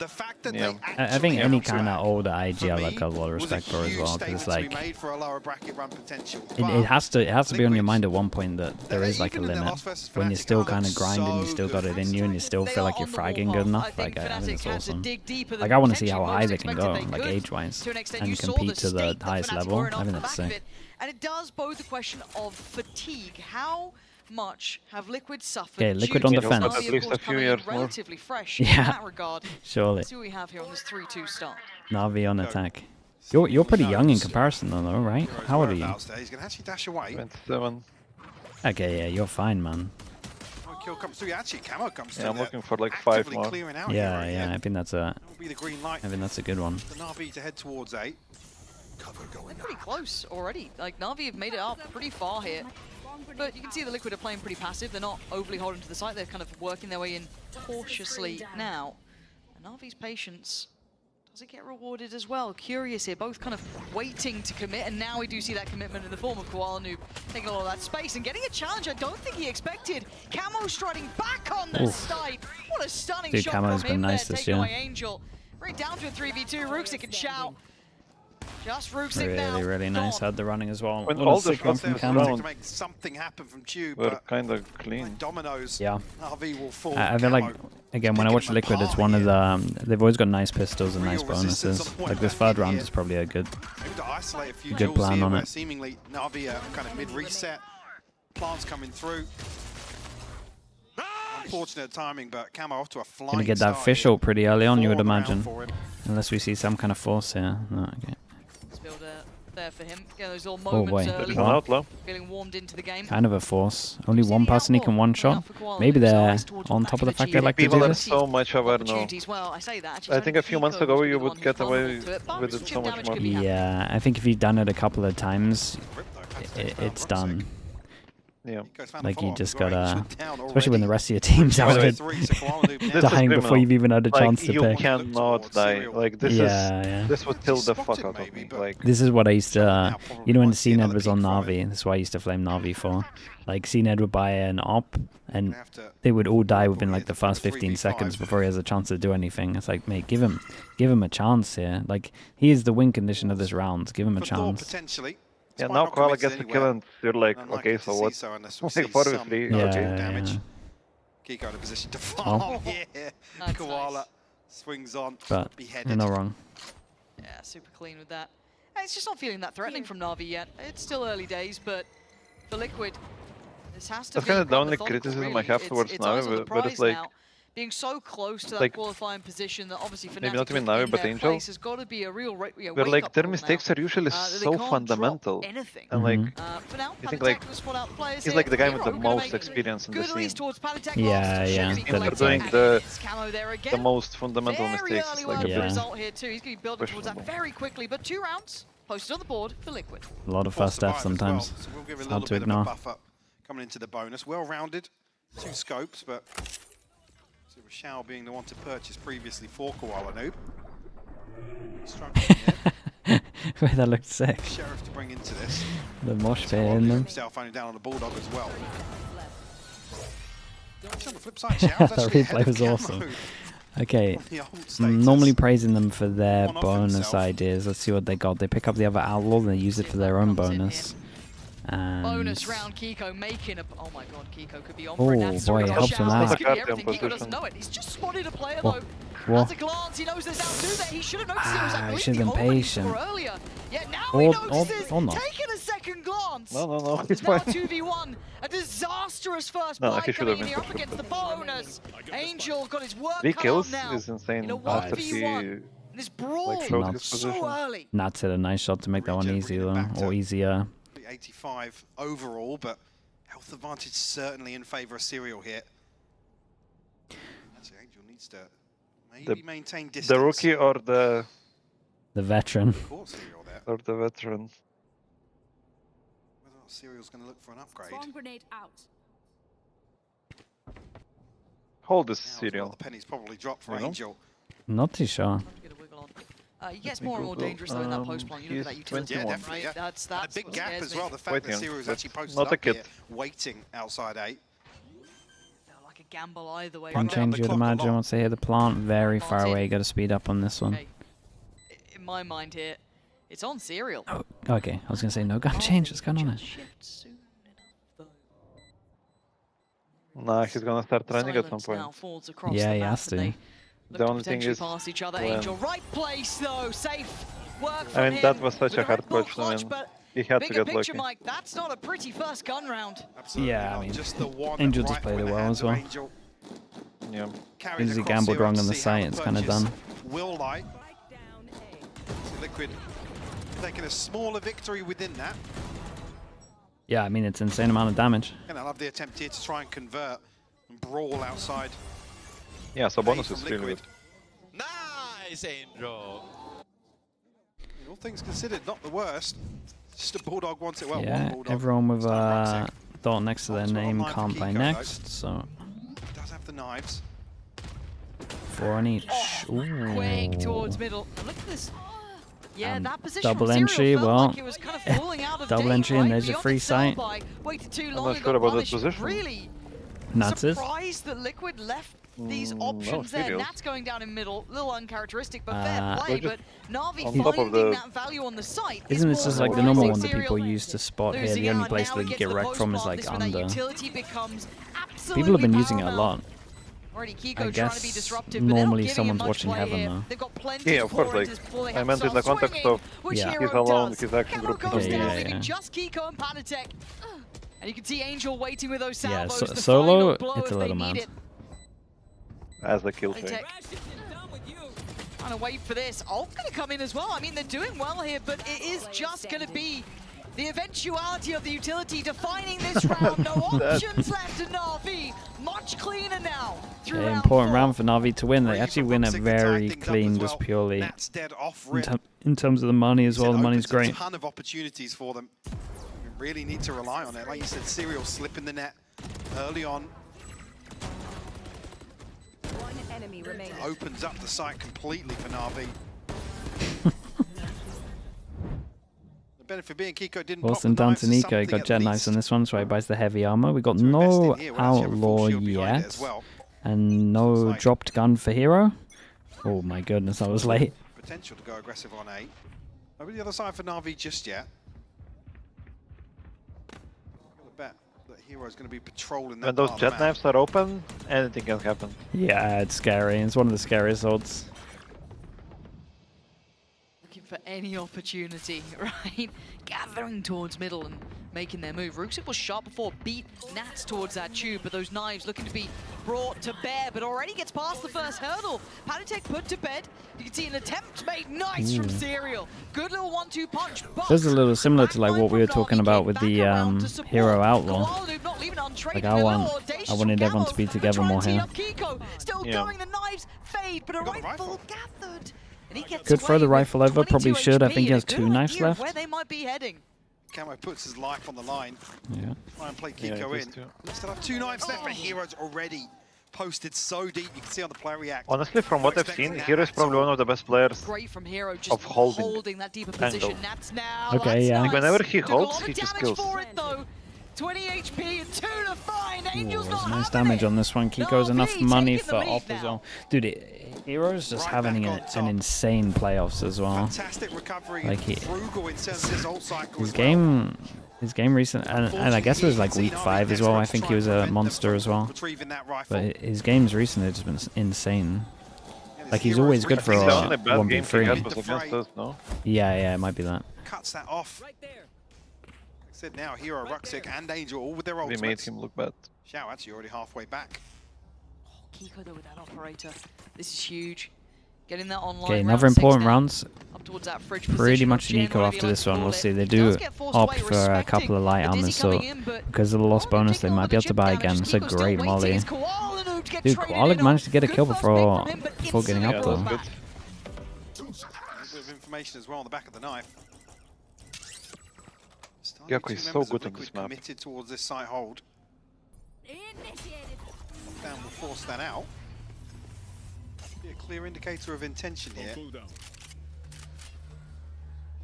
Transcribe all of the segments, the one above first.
The fact that Yeah. I think any kind of older IG I like a lot of respect for as well, because like it has to be on your mind at one point that there is like a limit when you're still kind of grinding, you still got it in you, and you still feel like you're fragging good enough. Like I think it's awesome. Like I want to see how high they can go, like age-wise, and compete to the highest level. I think that's sick. And it does pose the question of fatigue. How much have Liquid suffered? Okay, Liquid on defense. At least a few years more. Relatively fresh Yeah. in that regard. Surely. Let's see what we have here on this 3-2 start. Navi on attack. You're pretty young in comparison though, right? How old are you? He's gonna actually dash away. 27. Okay, yeah, you're fine, man. Kill comes through. Actually, Camo comes through. Yeah, I'm looking for like 5 more. Yeah, yeah, I think that's a good one. The Navi to head towards 8. They're pretty close already. Like Navi have made it up pretty far here. But you can see the Liquid are playing pretty passive. They're not overly holding to the site. They're kind of working their way in cautiously now. And Navi's patience, does it get rewarded as well? Curious here, both kind of waiting to commit, and now we do see that commitment in the form of Koala Noob taking a lot of that space and getting a challenge I don't think he expected. Camo striding back on the side. What a stunning shot Camo's from been him nice there, this taking year. away Angel. Right down to a 3v2, Rooksik can shout. Just Rooksik now. Really nice. Had the running as well. When What all a the sick one shots from in Camo. round to make something happen from Tube, were but kind of clean. dominoes. Yeah. Navi will fall. I feel like, again, when I watch Liquid, it's one of the... They've always got nice pistols and nice bonuses. Like this third round is probably a good plan on it. Seemingly Navi are kind of mid-reset. Plants coming through. Unfortunate timing, but Camo off to a flying Gonna get that start fish here. ult pretty early on, you would Forward round imagine. for him. Unless we see some kind of force here. No, okay. Build there for him. Yeah, those little Oh, moments wait. early, There's an outlaw. feeling warmed into the game. Kind of a force. Only one person he can one-shot. Maybe they're on top of the fact they like to People do are this. so much aware now. Opportunities. Well, I say that. Actually, I think a few months ago you would get away with it so much more. Yeah, I think if you've done it a couple of times, it's done. Yeah. Like you just gotta, especially when the rest of your team's out Anyway, there dying before you've even had a chance to you pick. cannot die. Like this this would kill the fuck out of me. Like This is what I used to, you know, when CNED was on Navi, this is what I used to flame Navi for. Like CNED would buy an op, and they would all die within like the first 15 seconds before he has a chance to do anything. It's like, mate, give him a chance here. Like he is the win condition of this round. Give him a chance. yeah, now Koala gets the kill and you're like, okay, so what? Like 4v3, okay. Damage. Kiko in a position to farm. Yeah. Nice, Koala swings on. But Beheaded. you're not wrong. Yeah, super clean with that. It's just not feeling that threatening from Navi yet. It's still early days, but for Liquid, this has to That's be kind of the only methodical, criticism really. I have towards it's eyes on the Navi, but prize it's like, now. Being so close to that like, qualifying position that obviously for maybe not even Navi, but Angel. has got to be a real but like their mistakes are usually so fundamental. Anything. And like, For now, you think like, he's like the guy with the most experience in the scene. Yeah, yeah. They're doing the most fundamental mistakes. It's like the a result here too. He's going to be building towards that very quickly, but 2 rounds posted on the board for Liquid. A lot of fast F sometimes. So we'll give it It's a hard little to bit ignore. of a buffer coming into the bonus. Well-rounded, 2 scopes, but so Rashao being the one to purchase previously for Koala Noob. Struggling here. Wait, that looked sick. Sheriff to bring into this. The mosh pit in them. Himself only down on the Bulldog as well. On the flip side, Xiao's That actually ahead replay of was Camo awesome. Okay, on the old status. normally praising them for their One off bonus himself. ideas. Let's see what they got. They pick up the other outlaw and they use it for their own bonus. And Bonus round, Kiko making a... Oh my god, Kiko could be on Oh, for it. boy, it helps him out. Could be everything. Kiko doesn't know it. He's just spotted a player though. What? At a glance, he knows there's out 2 there. He should have noticed it was Ah, at he least should have the been opening patient. for earlier. Yeah, now Or- he or- notices. or not. Taking a second glance. No, It's it's now fine. 2v1. A disastrous first No, buy he should coming have in been here up against the bonus. Angel got his work 3 cut out kills now. is insane In a after 1v1. This brawl showed his so position. early. Nats hit a nice shot to make that one easy though, or easier. 85 overall, but health advantage certainly in favour of Serial here. Actually, Angel needs to maybe maintain distance. The rookie or the veteran. Caught Serial there. or the veteran. Whether or not Serial's going to look for an upgrade. Swarm grenade out. Hold this Now as well, serial. the penny's probably dropped for You know? Angel. Not too sure. To get a wiggle on. He gets more and more dangerous though in that post plant. You look at that he's utility, 21. right? Yeah. That's And a big what gap scares as me. well. The fact Waiting that on, Serial's but actually posted not a up here, kid. waiting outside 8. Felt like a gamble either way. Can change, you'd imagine, once they hit the plant. Very far away. Got to speed up on this one. Okay. In my mind here, it's on Serial. Oh, okay, I was going to say, no gun change. What's going on there? Nah, he's gonna start training at some point. Yeah, he has to. The only thing is, past each other. Angel, right place though, safe work from I mean, that was such a hard clutch. I mean, he had to get lucky. Mike, that's not a pretty first gun round. Absolutely yeah, not. I mean, just the one Angel right just played it when well as well. Angel Yeah. As he gambled wrong on the site, it's kind of done. Will light. Liquid taking a smaller victory within that. Yeah, I mean, it's insane amount of damage. And I love the attempt here to try and convert and brawl outside. Yeah, so bonus is really good. Nice, Angel. All things considered, not the worst. Just a Bulldog wants it well. Yeah, everyone with a dot next to their name can't play next, so... He does have the knives. 4 on each. Ooh. Quick towards middle. Look at this. Yeah, that position double entry, well, like it was kind of falling out of double date, entry, right? and there's a free sight. Waited too I'm long not and sure got about that punished. position. Really Nats is. surprised that Liquid left these options no, there. Serial. Nats going down in middle, little uncharacteristic, but fair play. But Navi on top of finding the- that value on the site. Isn't is this just more like the normal surprising. one that people Serial use to spot here? losing The only out, place now they it get gets the wrecked from is post like part. This is when that under. utility becomes People have been absolutely using it a paramount. lot. Already Kiko I trying to be guess disruptive, but they're not normally giving someone's him much watching play Heaven here. though. They've got plenty Yeah, to of course, pour like, into before they I have meant in the themselves context swinging, of which Yeah. Hero he's alone, does. his action Camera group goes is down, Yeah, leaving yeah. just Kiko and Panatek. And you can see Angel waiting with those Yeah, salvos. so the solo, final blow it's a if they little need mad. it. as the kill chain. Panatek trying to wait for this. Ult going to come in as well. I mean, they're doing well here, but it is just going to be the eventuality of the utility defining this round. No options left to Na'Vi. Much cleaner now. Through Yeah, round important 4. round for Navi to win. They actually win it very clean, just purely Nat's dead off rip. in terms of the money as well. The money's Opens great. A ton of opportunities for them. We really need to rely on it. Like you said, Serial slipping the net early on. One enemy remaining. Opens up the site completely for Na'Vi. The benefit being Kiko didn't Wilson pop down the to knives Nico. He something got at jet knives least on this one, so he buys the heavy armor. We got to invest no in here. We'll actually have a full outlaw shield behind it yet, as well. and no Looks like- dropped gun for Hero. Oh my goodness, that was late. Potential to go aggressive on A. Over the other side for Na'Vi just yet. Got to bet that Hero's going to be patrolling that When those part of the jet map. knives are open, anything can happen. Yeah, it's scary. It's one of the scariest odds. Looking for any opportunity, right? Gathering towards middle and making their move. Rooksip was sharp before, beat Nats towards that tube, but those knives looking to be brought to bear, but already gets past the first hurdle. Panatek put to bed. You can see an attempt made nice from Serial. Good little 1-2 punch. But This is a little similar to like what we were talking about with the Hero Outlaw. Like I wanted everyone to be together more here. Still Yeah. going, the knives fade, but a rifle gathered. And he gets Could throw the away with rifle over, probably 22 should. I HP think he has and a 2 good knives idea of left. Where they might be heading. Camo puts his life on the line. Yeah. Try and play Yeah, Kiko it is in. too. Still have 2 knives left, but Hero's already posted so deep. You can see on the player react. Honestly, from what I've seen, Hero is probably one of the best players. Great from Hero, just Of holding that deeper position. angle. Nats now. Okay, that's yeah. nice. Whenever he Took a holds, lot of he just damage kills. for it though. 20 HP and 2 to find. Angel's Ooh, not there's nice having damage it. on this one. Kiko's Na'Vi enough money taking the for lead off as now. well. Dude, Hero's just Right having back on an top. insane playoffs as well. Fantastic recovery. Like and frugal in terms of his ult cycle His as well. his game recent, and I guess it was like week 5 as well. I think he was a monster as well. Retrieving that rifle. But his games recently have just been insane. And Like his he's always good Hero's for The reposition only bad game he 1v3. had was against us, no? Yeah, it might be that. cuts that off. Like I said now, Hero, Ruxic, and Angel all with their We ultimates. made him look bad. Xiao actually already halfway back. Kiko though with that operator. This is huge. Getting that online. Okay, round another 6 important now. rounds. Up towards that fridge Pretty position, much Jen, Nico whatever you after like this to one. call We'll it. see. They He do does get forced opt away, for a couple of light respecting armors, so Dizzy coming in, but because of the lost already bonus, they taking all might the be able to chip buy damage. again. It's a Kiko still great waiting molly. as Koala Noob gets Dude, traded Koala in managed to get a Good kill first before pick from him, but getting instantly up Yeah, though. that was back. good. A bit of information as well on the back of the knife. Starting Gakko two is so members of good on Liquid this map. committed towards this site hold. Lockdown will force that out. Be a clear indicator of intention here.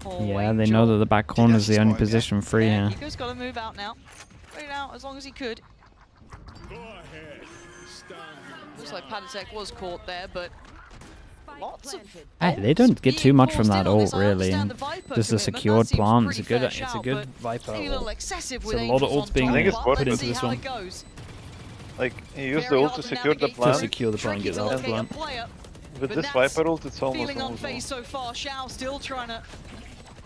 Oh, Yeah, they know that the back corner is the only position free Yeah, here. Kiko's got to move out now. Wait out as long as he could. Looks like Padatek was caught there, but lots of They don't get too much from that ult, really. Just a a secured plant. It's a good Viper Maybe a little ult. excessive It's with a lot of Angels ults being on I think top, it's but worth let's it see into this how one. it goes. Like, he used the Very ult hard to to secure the navigate To plant. secure the plant, Tricky get to that locate a plant. player, With but this Nats Viper ult, it's almost feeling almost unfazed so far. Xiao still trying to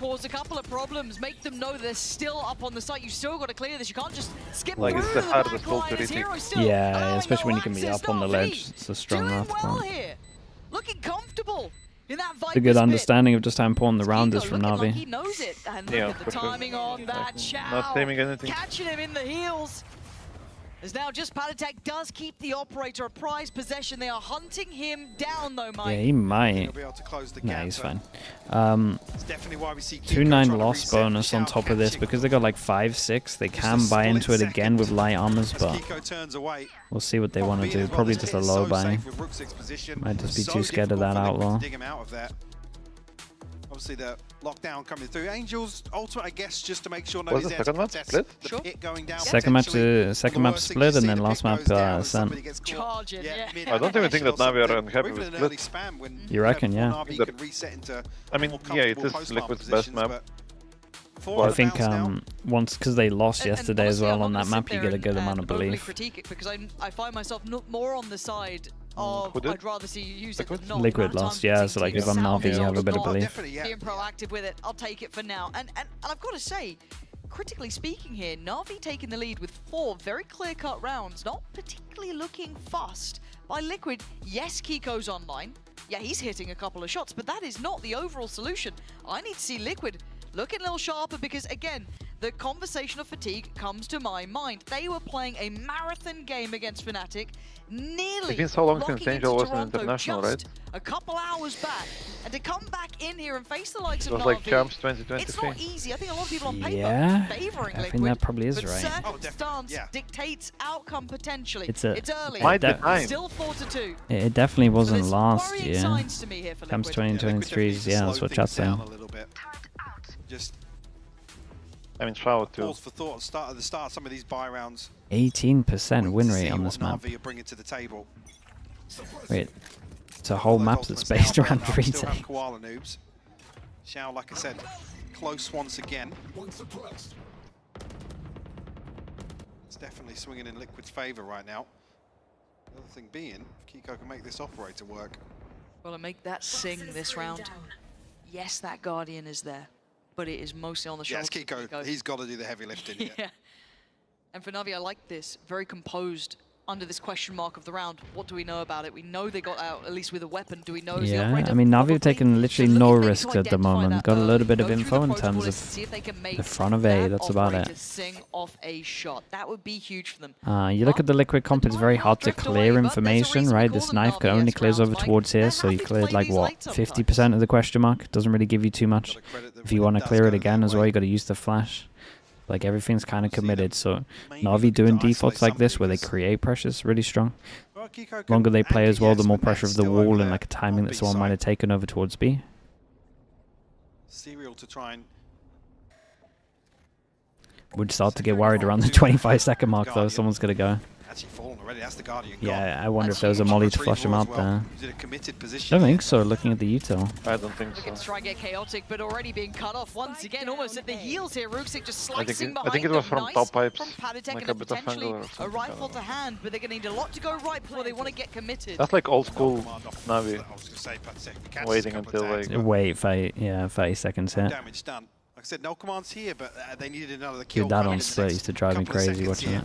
cause a couple of problems, make them know they're still up on the site. You still got to clear this. You can't just skip Like, through it's the the hardest back ult line. to His retake. hero still Yeah, allowing especially when no you can be access. up on the Navi ledge. It's a strong doing left well plant. here, looking comfortable in that Viper's It's a good pit. understanding of just how important the round Kiko is from looking like Navi. he knows it, and Yeah, look at for the sure. timing on that. Xiao Not aiming anything. catching him in the heels. As now just Padatek does keep the operator a prized possession. They are hunting him down though, Mike. Yeah, he might. He'll be able to close the Nah, gap, he's but fine. it's definitely why we see Kiko 2-9 trying to loss reset. bonus on Xiao top of this catching because they got like 5-6. They just a can buy into it split again with second light armors, as but Kiko turns away. we'll see what they want to Being do. as well, Probably this just pit a is low so buy. safe with Rook 6 position. Might just be So too scared of difficult that for Liquid to outlaw. dig him out of there. Obviously the lockdown coming through. Angels ultimate, I guess, just to make sure Was nobody's the there to second map contest split? the Sure. pit going down. Second match, potentially. second The map worst thing split, you and see, then the last pit map goes down and sent. somebody gets caught. Charging, yeah. mid I don't even think that animation or Navi are something. unhappy Or with even an split. early spam when You reckon, yeah. Navi That- can reset into I mean, more yeah, it comfortable is post-plant Liquid's best positions, map. but But for I the think bounce now, once, because they lost And yesterday as honestly, well I'm on not that gonna map, sit you there get a good and amount of overly belief. critique it because I find myself more on the side of Who did? I'd rather see you use it Liquid? than not. Liquid Amount of lost, time yeah, to so like take if I'm teams Navi, out you have a bit of not belief. definitely, yeah. being proactive with it, I'll take it for now. And I've got to say, critically speaking here, Navi taking the lead with 4 very clear-cut rounds, not particularly looking fussed by Liquid. Yes, Kiko's online. Yeah, he's hitting a couple of shots, but that is not the overall solution. I need to see Liquid looking a little sharper because, again, the conversation of fatigue comes to my mind. They were playing a marathon game against Fnatic, nearly It's been so long locking since Angel into was an Toronto international, just right? a couple hours back, and to come back in here and face the likes It of was like Navi, Champs it's 2023. not easy. I think a lot of people on paper Yeah, favouring I Liquid, think that probably is but right. circumstance yeah. dictates outcome potentially. It's early. Might be That- time. Still 4-2. It definitely So wasn't there's last worrying year. signs to me here for Champs Liquid. 2023 is, yeah, that's what chat's saying. A little bit. Just I mean, Shao too. pause for thought at the start of some of these buy rounds. 18% win To rate see on what this map. Navi are bringing to the table. Wait, it's a whole Those map that's ultimates based now around burnt up, still have retake. Koala noobs. Xiao, like I said, close once again. It's definitely swinging in Liquid's favour right now. The other thing being, if Kiko can make this operator work. Well, to make that sing this round, yes, that Guardian is there, but it is mostly on the Yes, shoulders of Kiko, he's got to do the heavy lifting here. Yeah. And for Navi, I like this. Very composed under this question mark of the round. What do we know about it? We know they got out, at least with a weapon. Do we know it's the Yeah, operator? I mean, Navi Probably. have taken literally So no looking maybe to risks at the identify moment. that Got a little early, bit of go through info the in protocol terms list of to see if they can make the front of A, that that's about operator it. sing off a shot. That would be huge for them. You look at the Liquid comp, it's very hard to clear information, right? This knife only clears over towards here, so you cleared like, what, 50% of the question mark? Doesn't really give you too much. If you want to clear it again as well, you got to use the flash. Like, everything's kind of committed, so Navi doing defaults like this, where they create pressure, is really strong. The longer they play as well, the more pressure of the wall and like a timing that someone might have taken over towards B. Serial to try and Would start to get worried around the 25-second mark, though. Someone's going to go. actually fallen already. That's the Guardian. Yeah, I wonder if there was a molly to flush him out there. Is it a committed position? Don't think so, looking at the util. I don't think Looking to so. try and get chaotic, but already being cut off once again, almost at the heels here. Rooksik just I think slicing it- behind I think it was them. from Nice top pipes, from Padatek, like and a bit of potentially angle or a something, I rifle don't to know. hand, but they're going to need a lot to go right before they want to get committed. That's like old school Command off- Navi. I was gonna say, Patek, we catch Waiting a couple of until, tags, like- but Wait, 30 seconds hit. damage done. Like I said, no commands here, but they needed another kill. Dude, that coming on in the split next used to drive me couple of crazy seconds watching here.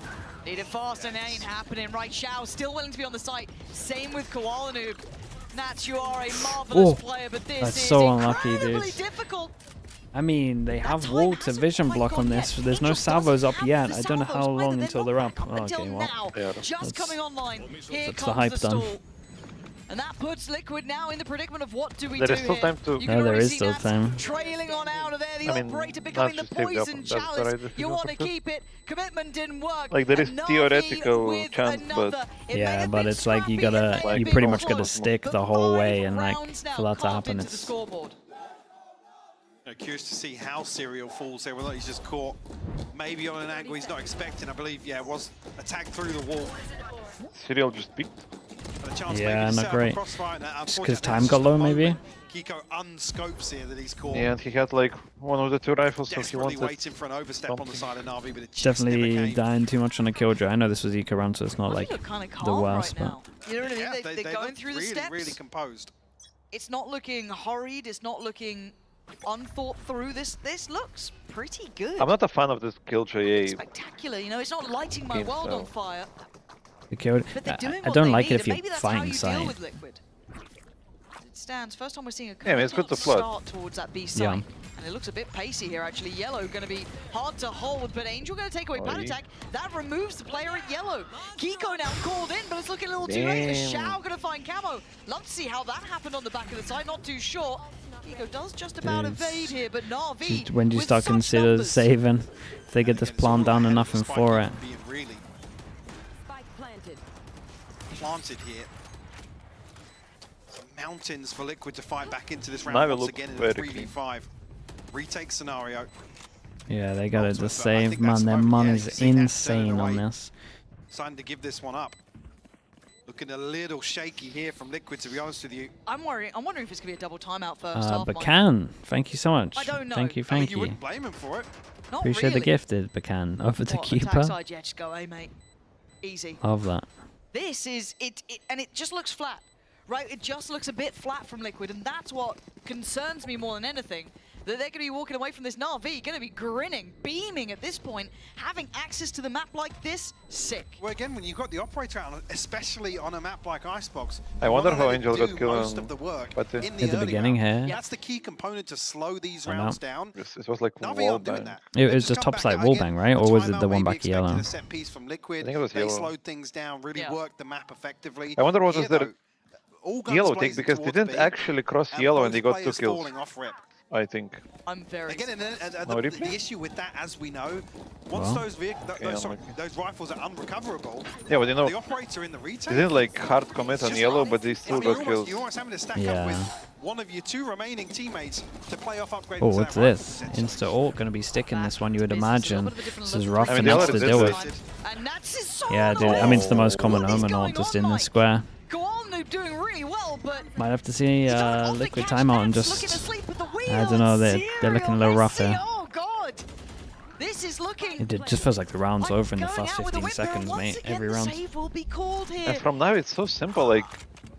it. Need it fast and it ain't happening. Right, Xiao still willing to be on the site. Same with Koala Noob. Nats, you are a marvelous Oh, player, but this that's is so unlucky, incredibly dude. difficult. I mean, they have time wall to hasn't vision quite block gone on yet. this. There's no Angel salvos doesn't up have yet. the I don't know salvos how either. long They're until not they're up. back Oh, until okay, well. now. Yeah, Just that's- coming online. Here that's the comes hype the done. stall. And that puts Liquid now in the predicament of what do we There do is still here. time to- You can No, there already is see still Nats time. trailing on out of there. The I mean, operator becoming the Nats just take the poison that's the chalice. right You decision want to for sure. keep it. Commitment didn't work. Like, there is And Navi theoretical with chance, another. but- It may Yeah, have but been it's like you scrappy, it gotta, may have you been pretty much gotta close, stick but the whole 5 way, and like rounds now for that to carved happen, into the it's scoreboard. Curious to see how Serial falls there. Whether he's just caught maybe on an angle he's not expecting. I believe, yeah, it was attacked through the wall. Serial just peeked. Yeah, not great. Just because time got low, maybe? Kiko unscopes here that he's caught. Yeah, and he had like one of the 2 rifles, so he Desperately wanted waiting for an overstep on the side of Navi, but it just Definitely never came. dying too much on a killjoy. I know this was eco round, so it's not like kind of the calm worst, right now. You know what I mean? Yeah, They're they going look through the really, steps. really composed. It's not looking hurried. It's not looking unthought through. This looks pretty good. I'm not a fan of this Killjoy. Spectacular. You know, it's not lighting my world on fire. the kill. But they're doing I what don't they like need, it if and you're maybe that's fighting how you site. deal with Liquid. As it stands, first time we're seeing a Yeah, I mean, it's good to flood. start towards that B site. Yeah. And it looks a bit pacey here, actually. Yellow going to be hard to hold, but Angel going to take away Pan Attack. That removes the player at Yellow. Kiko now called in, but it's looking a little too late. Shao going to find Camo. Love to see how that happened on the back of the side. Not too sure. Kiko does just about evade here, but Na'Vi, When do you with start such consider numbers. saving? If they get this plant down enough and for it. Being really Spike planted. planted here. Some mountains for Liquid to fight back into this round Navi once look again in a very 3v5. Retake scenario. Yeah, they got it to Ultimate, but I save. think Man, that's their moment, mon yeah, is you can see that insane turn on away. this. Starting to give this one up. Looking a little shaky here from Liquid, to be honest with you. I'm wondering if it's going to be a double timeout first half. Bacan, thank you so much. I don't know. Thank you, I mean, thank you you. wouldn't blame him for it. Not Appreciate the really. gifted, Bacan. Over to What, attack keeper. side, yeah, just go, hey mate. Easy. Love that. This is it, and it just looks flat, right? It just looks a bit flat from Liquid, and that's what concerns me more than anything. That they're going to be walking away from this Na'Vi, going to be grinning, beaming at this point, having access to the map like this, sick. Well, again, when you've got the operator out, especially on a map like Icebox, I wonder you how wanna Angel do got killed most on of the work Batu. in At the early beginning round. here. That's the key component to slow these I know. rounds down. It was like Navi aren't doing wallbang. that. It They was just come top back side out wallbang, again. right? A Or was it timeout the one maybe back yellow? expected a set piece from Liquid. I think it was They yellow. slowed things down, really Yeah. worked the map effectively. I wonder what Here, was their though, all guns yellow take, blazing because they towards didn't B, actually cross and yellow both and they got 2 players kills, falling off rip. I think. I'm very. Again, and No the replay? issue with that, as we know, once Well. those rifles are unrecoverable, Yeah, but you know, the operator in the retake. they didn't like hard commit It's on just yellow, like- but they still you're got almost, kills. you're almost having to stack Yeah. up with one of your 2 remaining teammates to play off upgrade. Oh, to what's that rifle, this? potentially. Insta ult going to be sticking this one, you would It's a little imagine. bit of a different This is look. rough I mean, enough they to already deal did with. this. And that's his sword. Yeah, dude. I mean, it's the most common What is omen going ult just on, in the Mike? square. Goalnu doing really well, but Might have to see he's got an Liquid optic catch. timeout and That's looking just. asleep with the I don't know, they're looking a little Serial, rough let's here. see. Oh god, this is looking. It just feels like the round's like over in the going first out with a 15 whip there, and seconds, once mate. again, Every the round. save will be called here. And from now it's so simple, like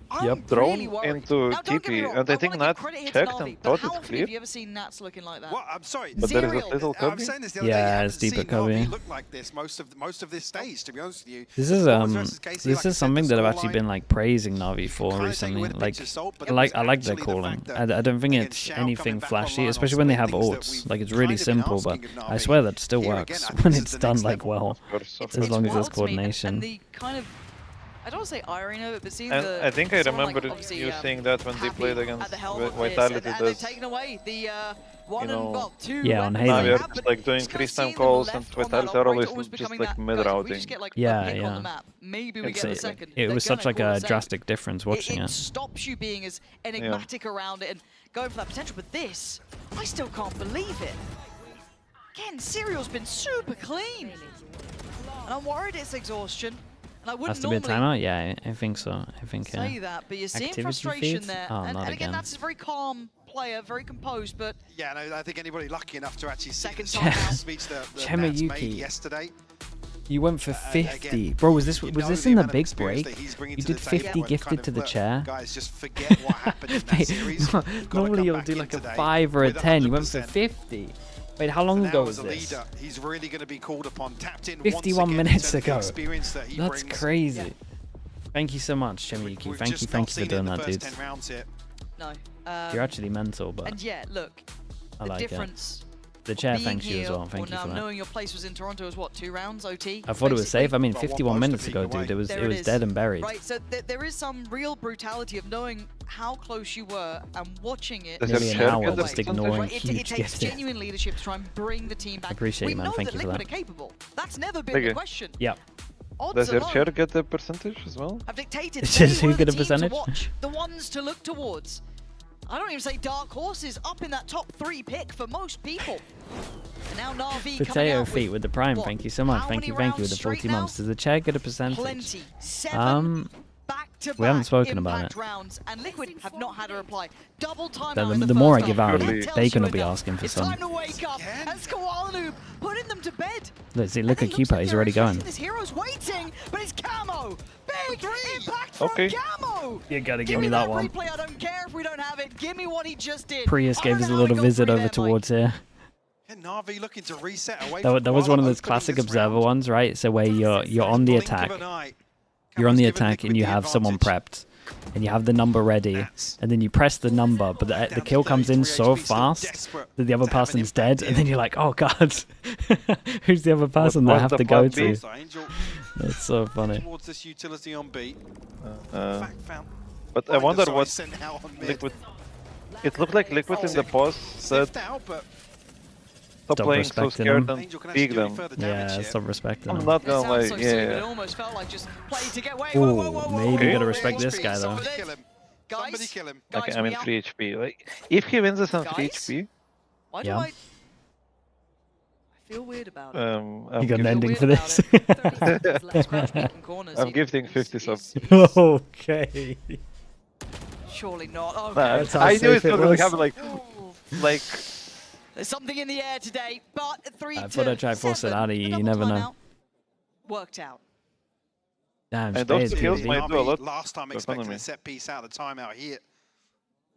I'm drone really worried. into Now, don't get me TP, wrong, and I think wanna give Nat credit here to checked Navi, and but thought how it's often clear. have you ever seen Nats looking like that? Well, I'm sorry. But there is a Serial. little I'm cubby. saying this the other Yeah, day. I it's haven't deeper seen Navi cubby. look like this most of this stage, to be honest with you. This is Performance versus KC, like I this said, is something the that I've actually scoreline, been like praising Navi for kinda take recently. away the Like pinch of salt, but I it like was their actually the calling. fact that, I don't think again, it's Shao anything coming back flashy, online on especially when they have some things that ults. we've Like it's really kind of been simple, but asking of I Navi. swear that still Here works again, I think when this it's is the done next like level. well. Of course, of As course. long as there's wild to me, coordination. And the kind of, I don't want to say irony of it, but seeing And the. I think I someone remember obviously, you saying that when they happy played at against the helm of this, Vitality, and they've does taken away the one you know, and well, 2 Yeah, on weapons Halo. they Navi are have, just but like doing just kinda 3-time seeing them calls, and left on that Vitality are operator always almost just becoming like that, guys, if we mid-routing. just get like Yeah, a pick yeah. on the map, maybe we It's get a- the second. It They're was such gonna like call a the second. drastic difference watching It it. stops you being as enigmatic around it and going for that potential, but this, I still can't believe it. Again, Serial's been super clean. And I'm worried it's exhaustion. And I Has wouldn't to be a normally timeout? Yeah, I think so. I think say that, but you're seeing activity frustration feeds? there. Oh, and not again, again. that's a very calm player, very composed, but Yeah, no, I think anybody lucky enough to actually see Second the time out. speech that Chema Nats made Yuki. yesterday. You went for Again, 50. Bro, was this you in know the amount of big experience break? that he's bringing You to did the table 50 and gifted kind to of, the look, chair? Guys, just forget what happened in that Mate, series. You've gotta normally come you'll back do in like a today 5 or a with 10. You went for 100%. 50. Wait, how long Now ago as was a this? leader, he's really going to be called upon, tapped in 51 once again minutes in terms of the ago. experience that he That's brings. crazy. Thank you so much, Chemiyuki. We've Thank just you not for seen it doing in the that, first dude. 10 rounds here. no. You're actually mental, but And yeah, look, I the like it. difference. The chair being thanks you as here well. Thank or you now for that. knowing your place was in Toronto was what, 2 rounds OT? I thought it was basically? safe. I mean, Well, one 51 post minutes to ago, peek away. dude. It was There it it was is. dead and buried. Right, so there is some real brutality of knowing how close you were and watching it. Does Nearly your an chair hour get the just percentage? ignoring Right, it huge takes gifted. genuine leadership to try and bring the team back. Appreciate we it, man. know Thank that you for Liquid that. are capable. That's never been Bigger. the question. Yep. Odds Does your alone chair get the percentage as well? have dictated It's they just who were the get a team percentage? to watch, the ones to look towards. I don't even say dark horses up in that top 3 pick for most people. And now Na'Vi coming Potato out feet with the prime. what, Thank you so much. how Thank many you with rounds the straight 40 now? months. Does the chair get a percentage? Plenty. 7 back-to-back we haven't spoken about impact it. rounds, and Liquid have not had a reply. Double time The more I give out, they're gonna be asking for it's some. time to wake up, and Squalanoop putting them to bed. Look at Keeper, he's already going. This hero's waiting, but it's Camo. Big impact from Okay. Camo. You gotta give me that one. Replay. I don't care if we don't have it. Give me what he just did. Prius gave us a little visit over towards here. And Na'Vi looking to reset away That was one of those classic observer ones, right? So where you're on the attack, you're on the attack and you have someone prepped, and you have the number ready, and then you press the number, but the kill comes in so fast that the other person's dead, and then you're like, oh god, who's the other person that I have to go to? That's so funny. Towards this utility on B. But I wonder what Liquid. It looked like Liquid in the pause said, "Stop playing so scared and peek them." Yeah, stop respecting I'm them. not gonna lie, It almost felt like just play to get away. Ooh, maybe you Okay. gotta respect this guy though. Somebody kill him. Okay, Guys, I'm we in out. 3 HP. Like, if he wins this on 3 Guys? HP, Why do Yeah. I feel weird about it? I'm You got an ending giving, for this? Making corners, I'm he- gifting 50 he's- subs. Okay. Surely not. Okay. Nah, That's how I knew safe it's not it gonna was. happen. Like There's something in the air today, but 3 I to thought I'd try to force it 7. out of you, The you double never know. timeout Worked out. Damn, And those Spade, kills baby. might do a lot Last time for expecting economy. a set piece out of the timeout here.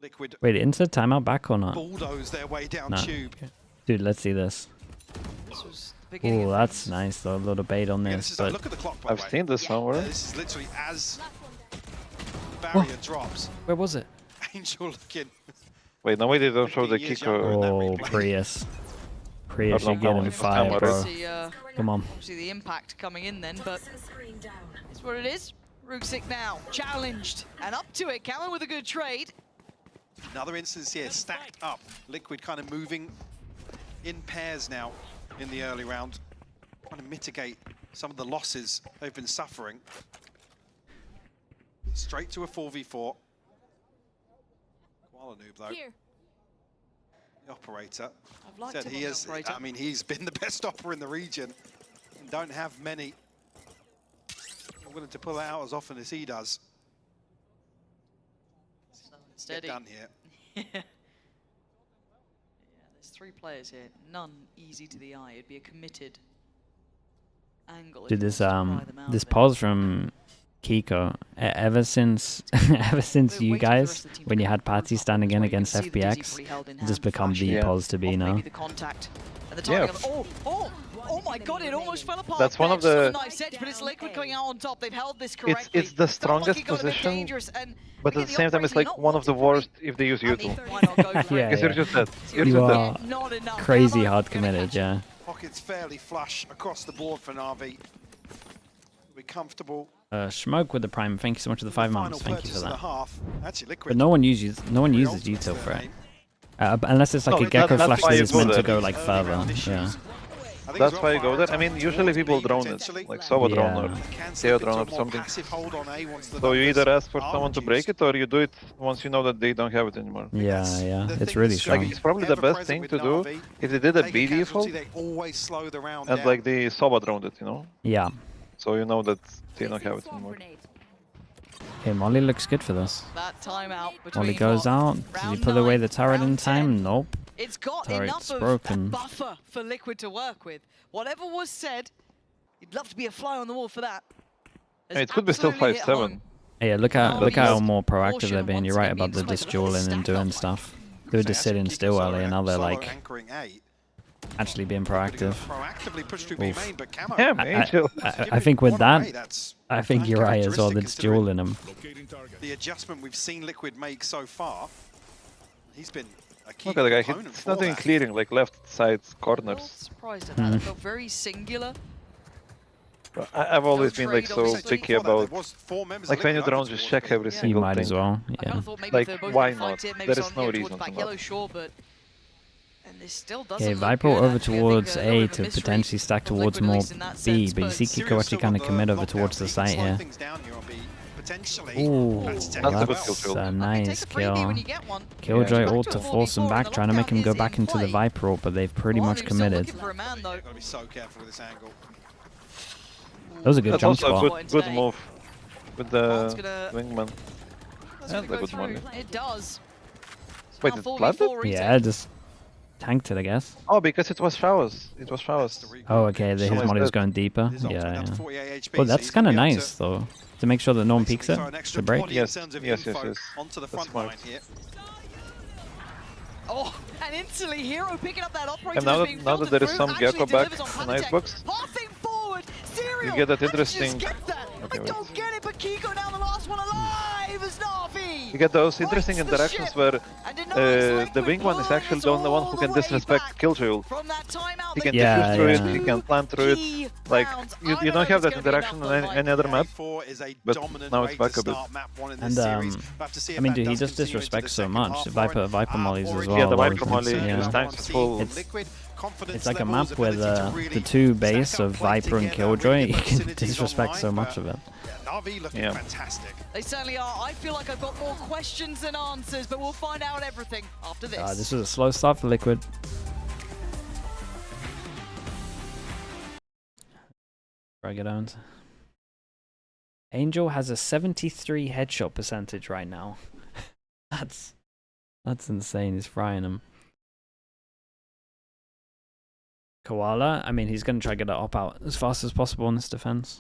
Liquid Wait, inside timeout back or not? bulldoze their way down No. tube. Dude, let's see this. This was the beginning Oh, of that's things. nice though. A little bait on Yeah, this, this is but look at the clock, by the I've way. seen this somewhere. This is literally as the barrier drops. where was it? Angel looking. Wait, no way they don't show the 15 years Kiko. younger. that Oh, replay. Prius. Prius, don't you're getting know. fired, Camera. bro. Obviously, Come on. obviously the impact coming in then, but that's what it is. Ruxic now challenged and up to it. Camo with a good trade. Another instance here, stacked up. Liquid kind of moving in pairs now in the early round, trying to mitigate some of the losses they've been suffering. Straight to a 4v4. Koala Noob though, the operator, I've liked said him he on the has. operator. I mean, he's been the best opera in the region, and don't have many are willing to pull it out as often as he does. Slow and steady. Get done here. Yeah, there's 3 players here. None easy to the eye. It'd be a committed angle. if Dude, he this wants to pry them out this of it. pause from Kiko, ever since ever since We're you waiting for the rest guys, of the team when to you come had up Party front. standing in That's where you against can see the dizzy FPX, free held in it's just hand become the flash Yeah. pause to be off now. maybe the contact and the Yeah. timing of oh my god, it almost fell apart. That's one of There's the- a nice edge, but it's Liquid coming out on top. They've held this correctly. It's the Felt like strongest it got a bit position, dangerous, and but again, at the the same time, it's operator like not one of the wanting to worst if they use I mean, U2. why not go for Yeah, it? Because you're just dead. You're You just are dead. Not enough. crazy Camo hard gonna committed, catch yeah. Pockets fairly flush across the board for Na'Vi. Be comfortable. Smoke with the prime. Thank you so much for the 5 Final months. Thank you purchase for of the that. half. Actually, Liquid. But no one uses ultimates util their for it, name. unless it's like No, a gecko that's flash why that you is go meant to there. go like Early further. round Yeah. issues. I think That's as why you well, go there. I mean, towards usually people B, drone it, potentially. like Sova drone Yeah. or Can Theo slip drone into or a more something. passive hold on A once the So you numbers either ask for are someone to break reduced. it, or you do it once you know that they don't have it anymore. Yeah, That's yeah. the It's thing really that's strong. Like, it's probably the best ever-present thing with to do Na'Vi. if they did a Take B casualty, default they always slow the round and down. like the Sova droned it, you know? Yeah. So you know that they don't have it anymore. Okay, Molly looks good for this. That timeout between Molly goes what? out. Does he Round put away 9, the turret in round 10. time? Nope. It's got Turret's enough of broken. a buffer for Liquid to work with. Whatever was said, you'd love to be a fly on the wall for that. Has It could be still absolutely hit 5-7. home. Yeah, look Oh, how he's more proactive caution they're being. You're once right again about the being just displayed. Look at dueling the and stack doing up. stuff. They were just sitting still early, and now they're like anchoring A. actually being Liquid are gonna proactive. Proactively push through B Oof. main, but Camo. Yeah, I, Angel. I think with that, that's I think you're right as well. That's uncharacteristic dueling them. the adjustment we've seen Liquid make so far. He's been a key Look at the guy. component He's for not doing that. clearing, like left side Not corners. surprised at that. It felt very singular. I've always been like trade, so obviously. picky Before that, there about, was 4 members like of when you Liquid drone, over just towards check B. every You single might thing. as well. I kind Yeah. of thought maybe Like, if they're both why gonna fight not? it, maybe There is someone no towards reason back to not. yellow, sure, but and this still doesn't Okay, look Viper good, over actually. I think, towards a A little bit to of a misread potentially stack from towards Liquid, at more least in that B, sense, but you see Serious Kiko actually still kind of got commit the over towards lockdown, the so he can site slow here. things down here on B. potentially. Ooh, That's a good that's kill. a nice Take a freebie kill. when you get one. Killjoy Back ult to to a force him 4v4, back, the trying to make him lockout go is back in into the play. Viper ult, but they've pretty much Still committed. looking for a man, though. Gotta be so careful with this angle. That was a good That's jump also spot. a good move with the Bond's gonna- wingman. That's And gonna a go good through. molly. It does. Wait, Now it 4v4 planted? retake. Yeah, just tanked it, I guess. Oh, because it was showers. It was showers. Oh, okay, his Someone's molly was dead. going deeper. His ultimate Yeah, down to yeah. 48 HP, Well, so that's he's kind gonna of be able nice, though, to make sure that no one peeks basically it. throw an The extra break. body Yes, in terms of yes, info yes. onto the That's front smart. line here. Oh, and instantly Hero picking up that operator And now that's that- being now filtered that there is through, some actually Gecko back delivers on Panatek. Icebox, Passing forward, Serial. you get that How did you just interesting- get that? Okay, I wait. don't get it, but Kiko now the last one alive as Na'Vi. You get those Rights interesting the interactions ship where and denies the Liquid wingman is pulling actually us the only one all who the can way disrespect back Killjoy. from that timeout. He They can Yeah, diffuse through yeah. it, he can plant through it. Key Like, rounds. you I don't know have if that it's gonna be interaction enough, on though, any other map. A4 is a but dominant now way it's back to a bit. start map 1 in And, this series. We'll have to see if I mean, that dude, he does just continue into the disrespects so second much. half, Viper Lauren. mollies as Already well. Yeah, the though, Viper molly yeah. is times is full. It's like a map where the two base of Viper and Killjoy, you can disrespect so much of it. NAVI looking Yeah. fantastic. They certainly are. I feel like I've got more questions than answers, but we'll find out everything after this. This was a slow start for Liquid. Drag it on. Angel has a 73 headshot percentage right now. That's insane. He's frying him. Koala, I mean, he's going to try to get it up out as fast as possible in this defense.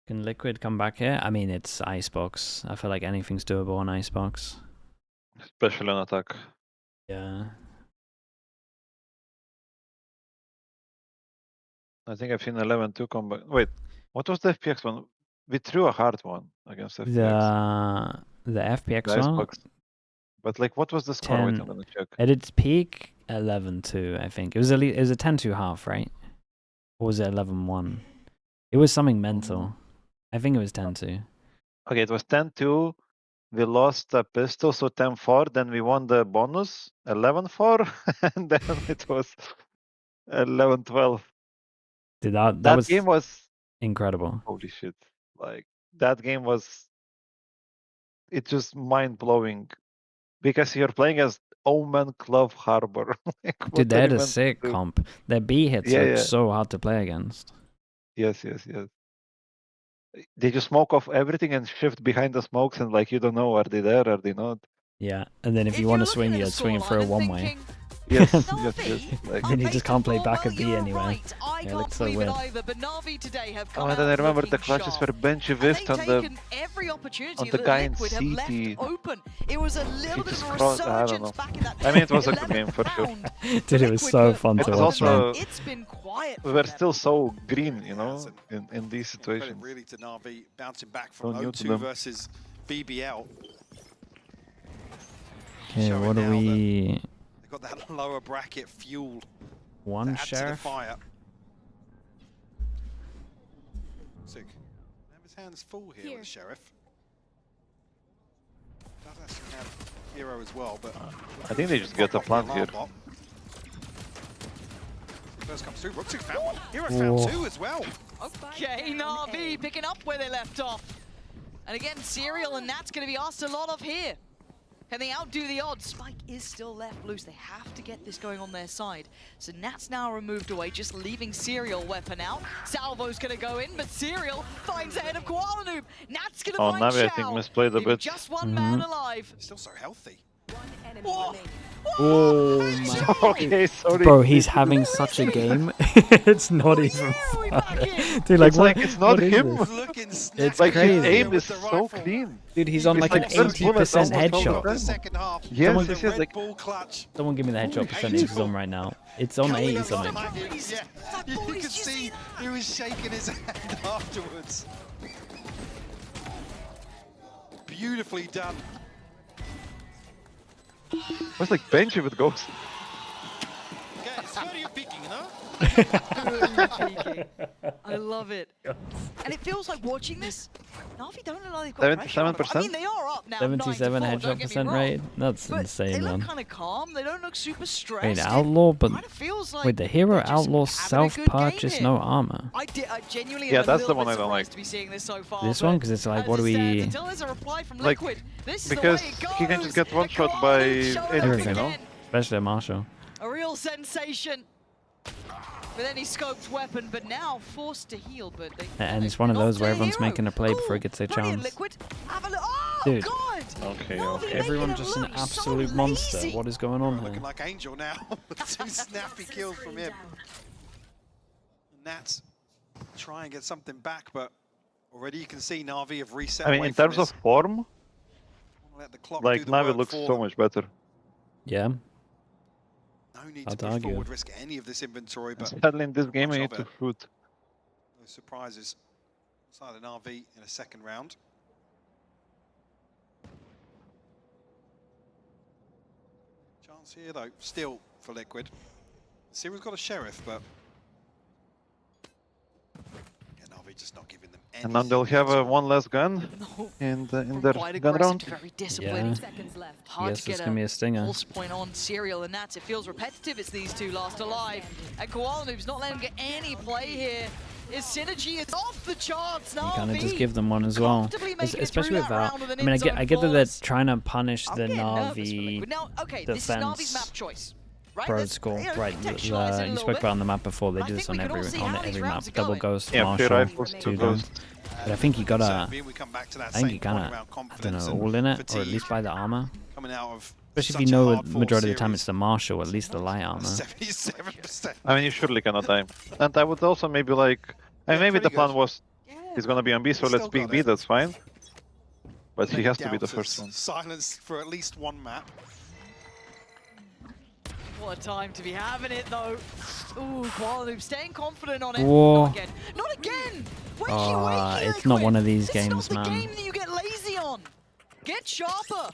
Can Liquid come back here? I mean, it's Icebox. I feel like anything's doable on Icebox. Especially on attack. Yeah. I think I've seen 11-2 comeback. Wait, what was the FPX one? We threw a hard one against FPX. The FPX The one? Icebox. But like, what was the score? Wait, 10. I'm gonna check. At its peak, 11-2, I think. It was a 10-2 half, right? Or was it 11-1? It was something mental. I think it was 10-2. Okay, it was 10-2. We lost a pistol, so 10-4. Then we won the bonus, 11-4. And then it was 11-12. Dude, that That was game was... incredible. Holy shit. Like, that game was... It's just mind-blowing. Because you're playing as Omen Club Harbor. Like, what Dude, they are had you a meant to sick do? comp. Their B hits Yeah, look yeah. so hard to play against. Yes. They just smoke off everything and shift behind the smokes and like you don't know, are they there, are they not? Yeah, and then if you want to swing, you're swinging for a one-way. Yes, Na'Vi, Like, Then you just can't play back well, at B you're anyway. right. I Yeah, it can't looks so believe weird. it either, but Na'Vi today have come oh, and then I out remember the looking clashes sharp. for Bench And Vist they've on the... taken every opportunity on the that guy in Liquid have left CT. open. It was a little bit just of a crossed- I don't resurgence know. back in that I mean, it was a good 11th game for sure. round. Dude, it was Liquid so were- fun to It was watch, man. also- It's been quiet. We from were them. still so green, you know, in these Credit situations. really to NAVI bouncing back from So new to 0-2 them. versus BBL. Okay, Showing what do now we... They've got that lower bracket fuel to One add to the sheriff? fire. Sick. His hands full here with the sheriff. Does actually have hero as well, but I think they just get a plant here. First comes through. Rooksy found one. Hero Whoa. found two as well. Okay, Na'Vi picking up where they left off. And again, Serial and Nat's going to be asked a lot of here. Can they outdo the odds? Spike is still left loose. They have to get this going on their side. So Nat's now removed away, just leaving Serial weapon out. Salvo's going to go in, but Serial finds ahead of Koala Noob. Nat's going to Oh, find Navi, I Shao. think, misplayed a Leaving bit. just one man alive. Still so healthy. One enemy Whoa. remaining. Oh my... Okay, sorry. Bro, he's having such a game. It's not even we back fun. in. Dude, like, It's what, like it's not what is him. this? Looking It's Like his crazy. aim is so clean. Dude, he's on It's like like an first bullet 80% almost all the headshot. time. The second half. Yes, Someone- this The is Red like... Bull clutch. Someone give me the headshot percentage it's on right now. It's on 80 something. Yeah, you boys, could you see see he was shaking his hand afterwards. Beautifully done. It's like Benji with Ghost. Okay, Where are you picking, no? I love it. And it feels like watching this, Na'Vi don't look like they've got pressure on them. I mean, they are up now 77 9-4, headshot don't get me percent wrong. rate. That's But insane, they man. look kind of calm. They don't look super stressed. Wait, Outlaw, but Kind of feels like wait, the hero they're just Outlaw having a good game self-purchase, here. no armor. I genuinely Yeah, am a that's the little one bit I don't like. surprised to be seeing this so far. This but one, because it's like, as what do it stands, we? until there's a reply from Like, Liquid, this is because the way it he can goes. just get one The shot Koala by showing up anything, you know? again. Especially a Marshall. A real sensation with any scoped weapon, but now forced to heal. But And it's one of those where everyone's making a play before it gets their brilliant, chance. Liquid. Have a look. Oh, Dude. God! Okay, Na'Vi okay. making Everyone it just an look so absolute monster. lazy. What is going on Looking here? like Angel now. Two snappy kills from him. Nats try and get something back, but already you can see Na'Vi have reset. I mean, away in from terms this. of form, Let the clock like do the Navi work looks for so them. much better. Yeah. No need Hard to to push argue. forward, risk any of this inventory, but Sadly, in this game, I much need of to it. shoot. no surprises. Silent RV in a second round. Chance here though, still for Liquid. Cyril's got a sheriff, but yeah, RV just not giving them any. And now they'll have one less gun No, in from their quite gun aggressive round. to very disciplined. Seconds left. Hard Yes, to it's get gonna be a stinger. pulse point on Serial and Nats. It feels repetitive. It's these two last alive. And Koala Noob's not letting him get any play here. His synergy is off the charts now. You kind of just give them one as well. Comfortably making it Especially through with that Val. round with an I mean, I in-zone get that they're flawless. trying to punish I'm the getting nervous for Na'Vi Liquid. Now, okay, this is defense Navi's map choice. Right? protocol. Let's, you know, Right, contextualize it a you little spoke bit. about on the map before. They I do this think on we can all see how every these map. rounds are Double going. ghost, Yeah, 3 Marshall, rifles, 2 2 ghosts. guns. But I think you gotta. We come back to that I think same you point gotta. around I don't confidence know, and all in it, or fatigue at least buy the armor. coming out of Especially such if you a know hard the fought majority of the time series. it's the Marshall, at least the light armor. 77%. I mean, you surely cannot die. And I would also maybe like, and Yeah, maybe the pretty plan good. was Yeah. he's gonna be on B, so He's let's still pick got B. it. That's fine. But Many he has to be the doubters. first one. Silence for at least one map. What a time to be having it, though. Ooh, Koala Noob staying confident on it. Whoa. Not again. Not again! Wakey, Ah, wakey, it's not Liquid. one of these This games, is not the man. game that you get lazy on. Get sharper.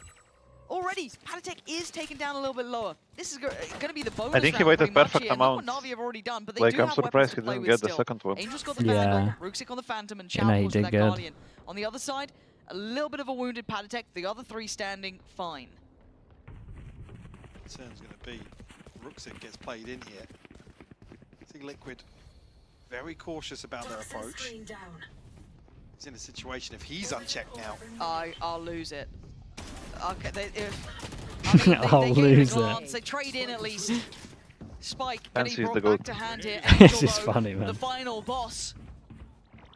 Already, Patatech is taken down a little bit lower. This is going to be the bonus I think he round waited pretty much perfect here. Not what amount. Na'Vi have already done, but they Like, do I'm have weapons surprised to he play didn't with get the still. second one. Angel's got the Yeah. Vandal, Ruxic on the Phantom, and Yeah, no, he Shoutforce with that did good. Guardian. On the other side, a little bit of a wounded Patatech, the other three standing fine. Concern's going to be Ruxic gets played in here. I think Liquid very cautious about their approach. He's in a situation if he's unchecked now. I'll lose it. Okay, I mean, I'll they give lose it a it. glance. They trade in at least. Spike getting Fancy's brought the back goat. to hand here. This Angel, is though, funny, man. The final boss.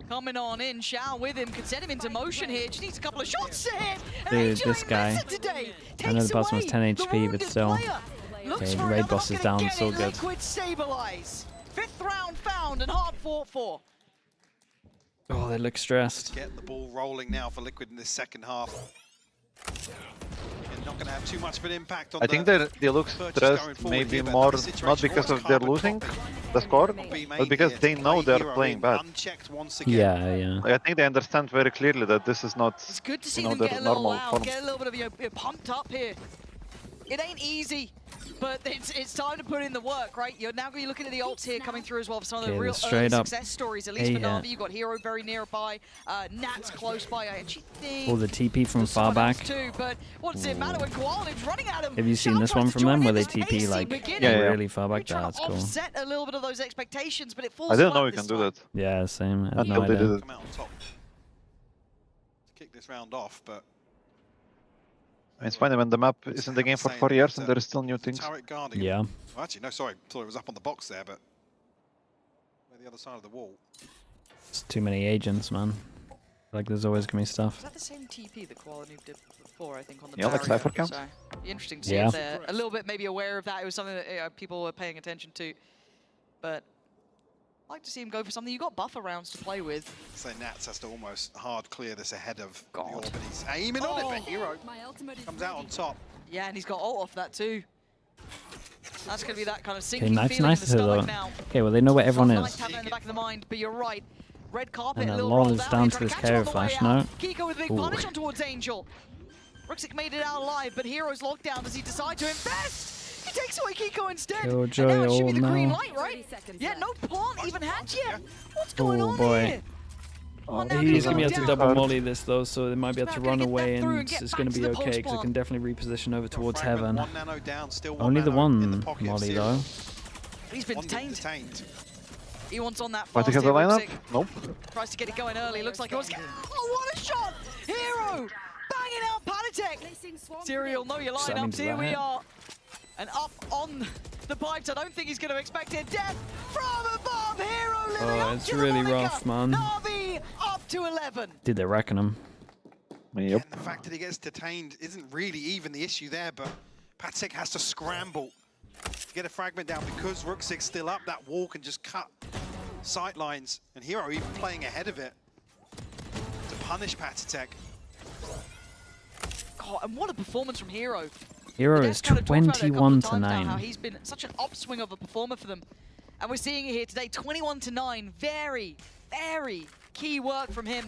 Coming on in, Shao with him, could set him into motion here. Just needs a couple of shots to hit. And Dude, Angel this ain't guy. missing today. I know the Takes boss was away 10 the HP, but wounded still. player. Looks Okay, for raid another, boss not is gonna down, get so it. good. Liquid stabilize. 5th round found and hard fought for. Oh, they look stressed. Get the ball rolling now for Liquid in this second half. And not going to have too much of an impact on I think they look purchase going stressed forward maybe here, but more, the situation not because was of they're carbon losing copy. the score, Be made but because here they to know play they're Hero playing in bad. unchecked once again. Yeah. Like, I think they understand very clearly that this is not, It's good to see you know, them their get a little normal loud, form. get a little bit of pumped up here. It ain't easy, but it's time to put in the work, right? You're now going to be looking at the ults here coming through as well for some of the Okay, real the early straight up success stories, at least for A hit. Navi. You've got Hero very nearby, Nat's close by. I actually think All the TP from there's far someone else back. too, but what does it matter when Koala's running at him? Have you seen Shao this tries one to from join them in where they this TP pacey like beginning. Yeah, yeah. really far They're back? trying That's to cool. offset a little bit of those expectations, but it falls I didn't flat know we this can do time. that. Yeah, same. I had no Until they idea. did it. Come out on top. To kick this round off, but I mean, it's funny when the map is in the game for 4 years and there is still new things. turret guarding. Yeah. Well, actually, no, sorry. Thought it was up on the box there, but where the other side of the wall. It's too many agents, man. Like there's always gonna be Was stuff. that the same TP that Koala Noob did before, I think, on the Yeah, like barrier? Cypher Camp. So, be interesting to see Yeah. if they're a little bit maybe aware of that. It was something that people were paying attention to. But I'd like to see him go for something. You've got buffer rounds to play with. So Nats has to almost hard clear this ahead of God. the orb, and he's aiming on it, but Hero My ultimate is comes out on ready. top. Yeah, and he's got ult off that too. That's going to be that kind of Okay, sinking nice, feeling nice in to the hear stomach that. now. Okay, well they know where everyone Nice is. to have that in the back of the mind, but you're right. Red carpet, And a then little Lol roll is down, down he's to trying this catch him carrier on the way flash, out. no? Kiko with a big Ooh. punish on towards Angel. Ruxic made it out alive, but Hero's locked down. Does he decide to invest? He takes away Kiko instead. Killjoy And now it should be the ult green now. light, right? 30 seconds Yeah, left. no plant even had yet. Yeah. What's going Oh, on boy. here? Oh, now He's gonna going to be go able to down. double molly this though, so they might be able to Now run gonna get that away through and and get it's back going to to be the okay post because it plant. can definitely reposition over towards Fragment, heaven. 1 nano down, still Only the nano in the one pocket of molly Serial. though. He's been detained. He wants on that What, fast he has a here, lineup? Ruxic. Nope. Tries to get it going early. Looks like it was. Oh, what a shot! Hero banging out Panatek. Placing swarm Serial, know your So that means lineups. Here that we hit. are. And up on the pipes. I don't think he's going to expect it. Death from above. Hero living up It's to really the moniker. rough, man. NAVI up to 11. Did they reckon him? Yep. And the fact that he gets detained isn't really even the issue there, but Patsek has to scramble to get a fragment down because Ruxic's still up. That wall can just cut sight lines, and Hero even playing ahead of it to punish Patsek. God, and what a performance from Hero. Hero That's is kind of talked about it a couple 21 of to times now, how 9. he's been such an upswing of a performer for them. And we're seeing it here today, 21 to 9. Very, very key work from him.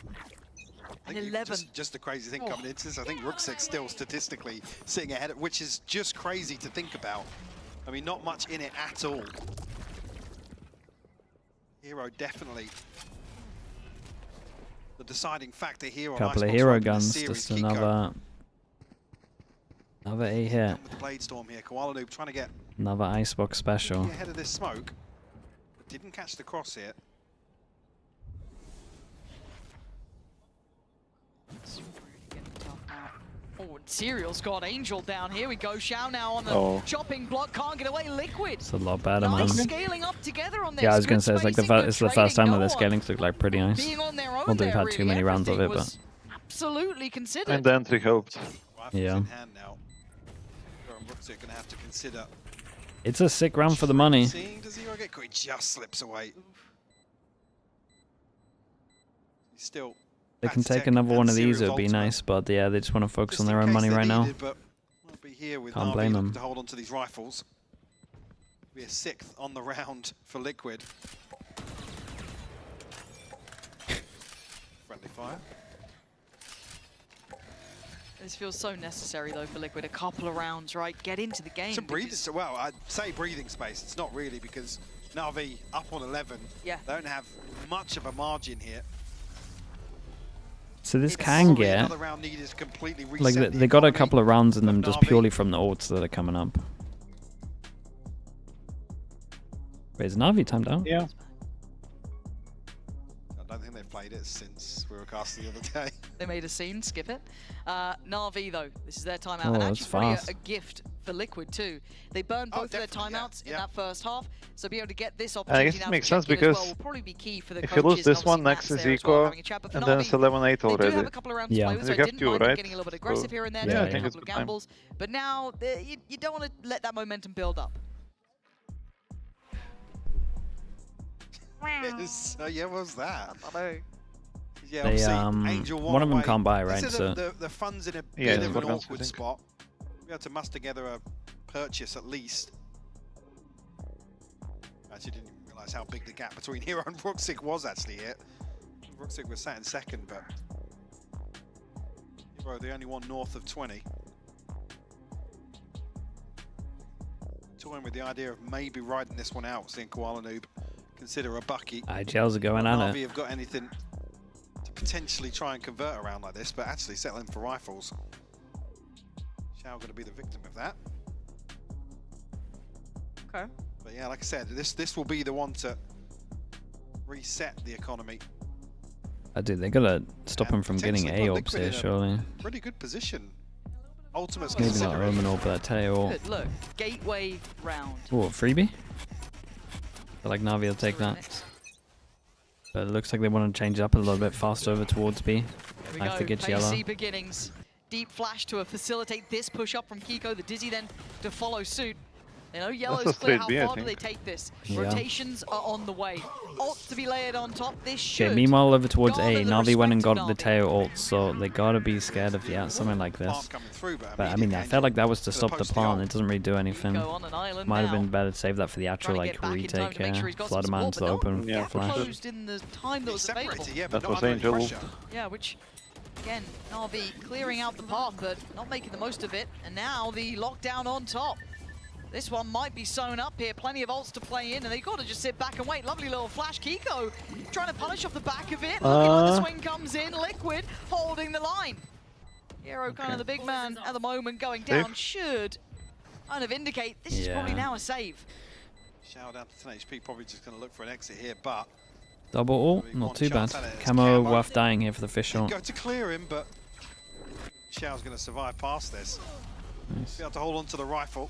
I And think 11. Just the crazy thing coming into this, I think Ruxic's still statistically sitting ahead, which is just crazy to think about. I mean, not much in it at all. Hero definitely the deciding factor here on Couple of Icebox hero right in this guns, series. just Kiko another A hit, with the Blade Storm here. Koala Noob trying to get another Icebox special. ahead of this smoke, but didn't catch the cross here. It's really getting tough now. Oh, and Serial's got Angel down. Here we go. Shao now on the Oh. chopping block. Can't get away. Liquid. It's a lot better, man. Nice scaling up together on this. Yeah, I was Good gonna say it's like spacing, good it's the first trading. time that No the one scalings look like pretty nice. being on their own Although we've there, had too really. many rounds of it, Everything but was absolutely considered. And the entry helped. Rifles Yeah. in hand now. And Ruxic gonna have to consider. it's a sick round for the money. Seeing does Hero get caught? He just slips away. He's still. They can take Patsek another and one of these, Serial's it would be ultimate. nice, but yeah, they just want to focus Just on in their own case money they're right now. needed, but won't be here with Can't Navi blame looking them. to hold on to these rifles. Be a 6th on the round for Liquid. Friendly fire. This feels so necessary though for Liquid. A couple of rounds, right? Get into the game. Some breathing, because- well, I'd say breathing space. It's not really because Navi up on 11. Yeah. They don't have much of a margin here. So this It's can Probably get another round needed to completely reset like the they got a economy. couple of rounds in them just Navi. purely from the ults that are coming up. Wait, is Navi timed out? Yeah. I don't think they've played it since we were casting the other day. They made a scene, skip it. Navi though, this is their timeout. Oh, and that's actually probably fast. a gift for Liquid too. They burned Oh, both of their definitely, yeah, timeouts in yeah. that first half, so being able to get this I opportunity guess now it to makes check sense in as well because will probably be key for the if you lose coaches this and one, obviously next Matt's is there as well, Eco, having a chat. But for and then Navi, it's 11-8 they do already. have a couple of rounds Yeah. to play with, And so you I have didn't two, mind them right? getting a little bit So- aggressive here and there, Yeah, taking I a think couple of it's good time. gambles. But now you don't want to let that momentum build up. Yes. Yeah, what was that? I know. Yeah, They, obviously, Angel one of them away. can't buy, These right? are So the funds in a Yeah, bit of an it's what awkward I think. spot. We had to muster together a purchase at least. Actually, didn't even realise how big the gap between Hero and Ruxic was actually here. Ruxic was sat in second, but Hero the only one north of 20. Toying with the idea of maybe riding this one out, seeing Koala Noob consider a bucky. IGLs are going at Navi it. have got anything to potentially try and convert around like this, but actually settling for rifles. Shao going to be the victim of that. Okay. But yeah, like I said, this will be the one to reset the economy. I do. They gotta stop And him from getting potentially A put ops Liquid here, in a surely. Pretty good position. Ultimate's Maybe not considering. Roman but that tail. Good. Look, gateway round. Oh, freebie? I like Navi will take that. Next. But it looks like they want to change it up a little bit faster over towards B. Here we I have go. to get Pacey yellow. beginnings. Deep flash to facilitate this push up from Kiko. The Dizzy then to follow suit. They know yellow's a clear. straight How B, I far do they think. take this? Yeah. Rotations are on the way. Ult to be layered on top. This should. Okay, meanwhile over towards garner A. the Navi went and respect got of the Navi. tail ult, so they gotta be scared of something like Plant this. coming through, but But I immediate mean, I danger felt like that was to for the stop the posting plant. ult. It doesn't really do anything. Kiko on an island Might have now. been better to save that for the actual Trying to like get back in time retake to make sure he's got some flood support, amounts but to no, open Yeah, gap flash. closed in the time that He was available. separated, yeah, That but was not under any Angel. pressure. Yeah, which Again, NAVI clearing out the path, but not making the most of it. And now the lockdown on top. This one might be sewn up here. Plenty of ults to play in, and they've got to just sit back and wait. Lovely little flash. Kiko trying to punish off the back of it. Looking like the swing comes in. Liquid holding the line. Hero, kind of the big man at the moment, going down. Should kind of indicate this is probably now a save. Shout out to 10 HP, probably just going to look for an exit here, but... Double ult, not too bad. Camo worth dying here for the fish shot. Go to clear him, but Xiao's going to survive past this. Nice. Be able to hold on to the rifle.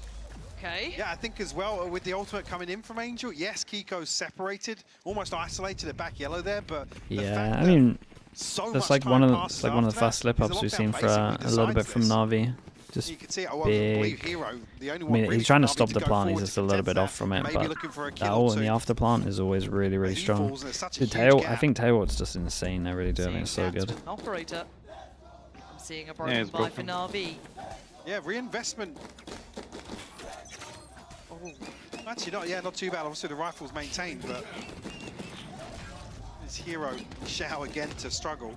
Okay. Yeah, I think as well, with the ultimate coming in from Angel, yes, Kiko's separated, almost isolated at back yellow there, but yeah, I mean, so that's like one of the first slip-ups we've seen for a little bit from NAVI. Just you can see it. big. Hero, the only I mean, one he's trying to Navi stop the go plant, he's forward just to a little contest bit off from it, maybe but looking for a that kill ult or and the two. after plant is always really, really But he strong. falls, and it's such a The huge tail, I gap. think tailwat's just insane, I really do. I think it's so good. Operator. I'm seeing a broken buy for NAVI. Yeah, reinvestment. Oh, actually, not too bad. Obviously, the rifle's maintained, but it's Hero Xiao again to struggle.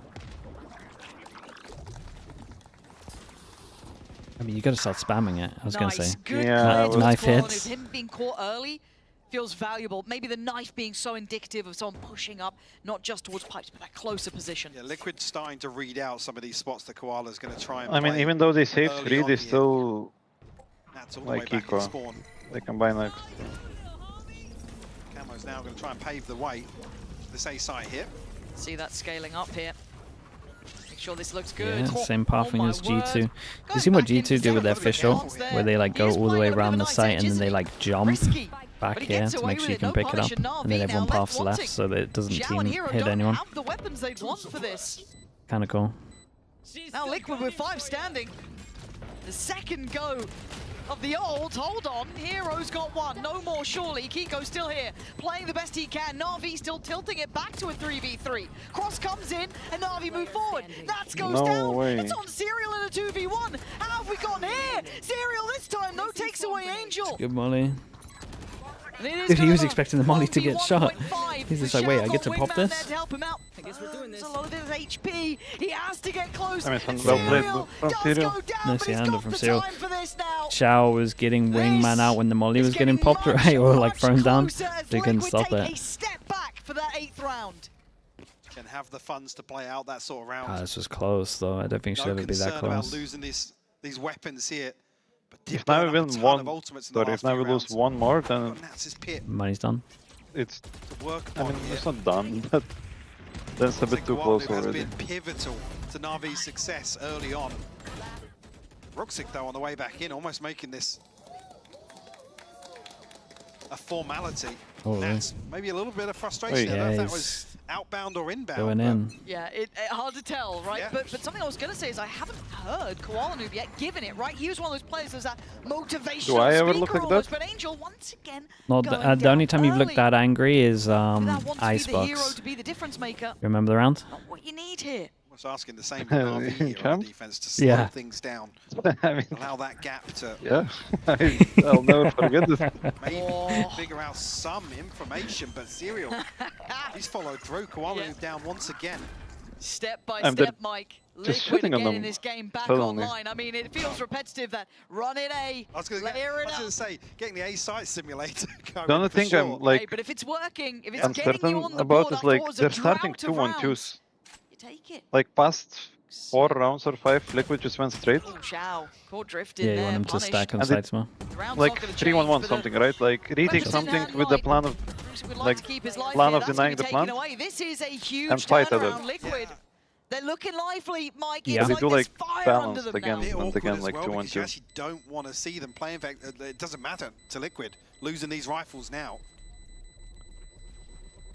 I mean, you got to start spamming it. I was going to say. Good knife clear hits. him being caught early feels valuable. Maybe the knife being so indicative of someone pushing up, not just towards pipes, but that closer position. Yeah, Liquid's starting to read out some of these spots the Koala's going to try and I mean, play even though they save early 3, on they here. still That's all the like way back in Kiko. spawn. They can buy next. Camo's now going to try and pave the way to this A site hit. See that scaling up here. Make sure this looks good. Yeah, same pathing as G2. You Going see what back in, G2 do with their fish shot? Where they like go all the way around the site and then they like jump Risky, back but he here gets to away make sure with you it. can No pick it up. punish, and And then Navi everyone now paths left so that it doesn't Xiao and team Hero hit don't anyone. have the weapons they'd want for this. Kind of cool. Now Liquid with 5 standing. The second go of the ult. Hold on, Hero's got 1. No more surely. Kiko's still here, playing the best he can. Na'Vi still tilting it back to a 3v3. Cross comes in, and Na'Vi move forward. That goes down. Way. It's on Serial in a 2v1. How have we gotten here? Serial this time, though, takes away Angel. Good molly. And it is Dude, he was kind of a expecting the molly to get shot. 1v1.5. He's just like, wait, I get to Xiao pop got wingman this? there to help him out. I guess we're doing this. A lot of his HP. He has to get close. I mean, And well played Serial from does Serial. go down, Nice but he's handle got from the Serial. time for this now. Xiao was getting wingman out when the molly was getting popped, right? Or like thrown down. So he couldn't stop take a it. step back for that 8th round. Can have the funds to play out that sort of round. Ah, this was close though. I don't think it should No ever be that concern about close. losing these weapons here. But did If now burn we up a win ton one, of ultimates in the sorry, if last now few we lose rounds. one more, then Got Nats's pit Money's done. it's, to work I upon mean, here. it's not done, but that's a bit too close has already. been pivotal to Navi's success early on. Ruxic, though, on the way back in, almost making this a formality. Oh, That's maybe a little bit of frustration. Wait. I don't know if Yeah, that was outbound or inbound. Going but in. Yeah, hard to tell, right? Yeah. But something I was going to say is I haven't heard Koala Noob yet given it, right? He was one of those players who's that motivational Do I ever speaker look like almost, that? but Angel once again No, going the only down time you've looked early. that angry is That wants to be the hero Icebox. to be the difference maker. Remember the round? Not what you need here. I was asking the same of Navi here on Champ? defense to slow Yeah. things down, I mean, allow that gap to yeah, I'll never forget this. maybe Oh. figure out some information, but Serial, he's followed through. Koala Yeah. down once again. Step by And step, Mike. just Liquid shitting on again in them this game back suddenly. online. I mean, it feels repetitive that run it A, I was going layer it up. to say, getting the A site simulator going The only for thing sure. I'm Hey, like but if it's working, if it's getting you uncertain on the about board is like afterwards, a they're starting drought of 2-1-2s. rounds, you take it. Like past 4 rounds or 5, Liquid just went straight. Oh, Xiao, caught drifted Yeah, you there, want him to punished. stack on And they- sites more. The round's Like not gonna 3-1-1 change, but something, right? Like reading weapons in something hand, with the Mike. plan of Bruce would like like, to keep his life plan here. of That's gonna denying be the taken plan away. This is a huge and fight at turnaround, it. Liquid. Yeah. They're looking lively, Mike. Yeah. It's They like do, there's like, fire balanced under them again. now. Bit And awkward again, as like well, because 2-1-2. you actually don't want to see them play. In fact, it doesn't matter to Liquid losing these rifles now.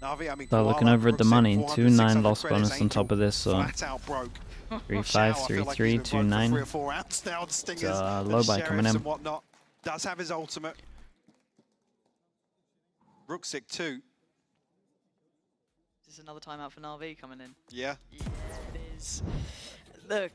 Navi, I mean, They're looking Koala, over at the Ruxic, money. 400, 2-9 600 loss credits, bonus on top of this, so flat out broke. 3-5, Xiao, I feel like 3-3, he's been broke for 3 or 2-9. 4 rounds now. The Stingers, low and buy Sheriffs coming in. and whatnot. Does have his ultimate. Ruxic too. This is another timeout for NAVI coming in. Yeah. Yeah, it is. Look,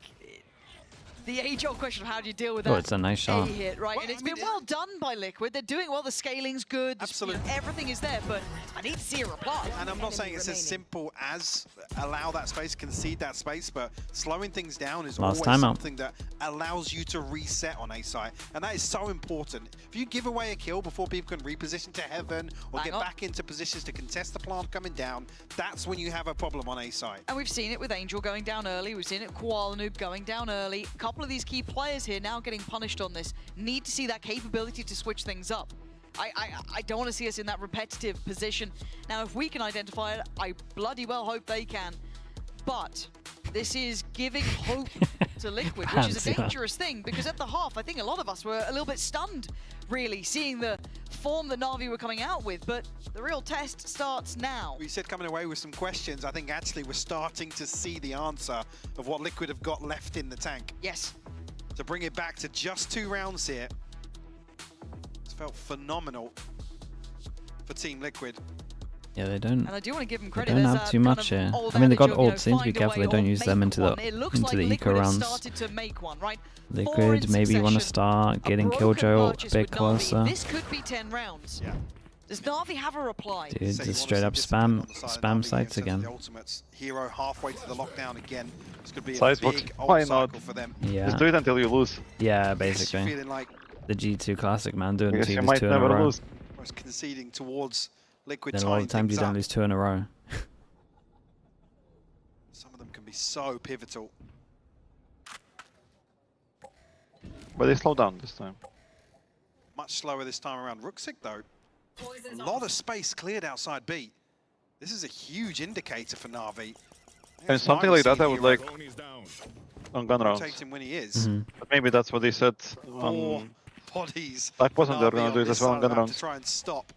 the age-old question of how do you deal with that? Oh, it's a nice shot. A hit, right? Well, and it's I mean, been well done by Liquid. They're doing well. The scaling's good. Absolutely. Everything is there, but I need to see a reply. And I'm not saying it's as simple as allow that space, concede that space, but slowing things down is Last always timeout. something that allows you to reset on A site. And that is so important. If you give away a kill before people can reposition to heaven or get back into positions to contest the plant coming down, that's when you have a problem on A site. And we've seen it with Angel going down early. We've seen it with Koala Noob going down early. A couple of these key players here now getting punished on this. Need to see that capability to switch things up. I don't want to see us in that repetitive position. Now, if we can identify it, I bloody well hope they can. But this is giving hope to Liquid, which is a dangerous thing, because at the half, I think a lot of us were a little bit stunned, really, seeing the form that Na'Vi were coming out with, but the real test starts now. We said coming away with some questions. I think actually we're starting to see the answer of what Liquid have got left in the tank. Yes. To bring it back to just 2 rounds here. It's felt phenomenal for Team Liquid. Yeah, they don't. And I do want to give them They credit. don't There's have that too kind much of here. old I mean, they got adage of, you know, ults in, to be find a careful they way don't or use them make into one. the It looks like eco Liquid have rounds. started to make one, right? 4 in Liquid, maybe you want to succession. start getting broken Killjoy a purchase bit with Na'Vi. closer. This could be 10 rounds. Yeah. Does Na'Vi have a reply? Dude, Say you just want straight some up discipline spam on the side of spam Na'Vi sites in terms of again. The ultimates. Hero halfway to the lockdown again. This could be a Icebox, big why ult not? cycle for them. Yeah, Just do it until you lose. yeah, Yes, basically. feeling like The G2 classic, man, doing Because two, you lose might 2 in a never row. lose. almost conceding towards Liquid. Then a lot of tying times you things don't up. lose 2 in a row. Some of them can be so pivotal. But they slow down this time. Much slower this time around. Rooksik, though, a lot of space cleared outside B. This is a huge indicator for Na'Vi. And something like that I would like on gun rounds. Rotate him when he is. But maybe that's what they said 4 on... bodies. That wasn't they're gonna Na'Vi do on it this as well on side gun of the map rounds. to try and stop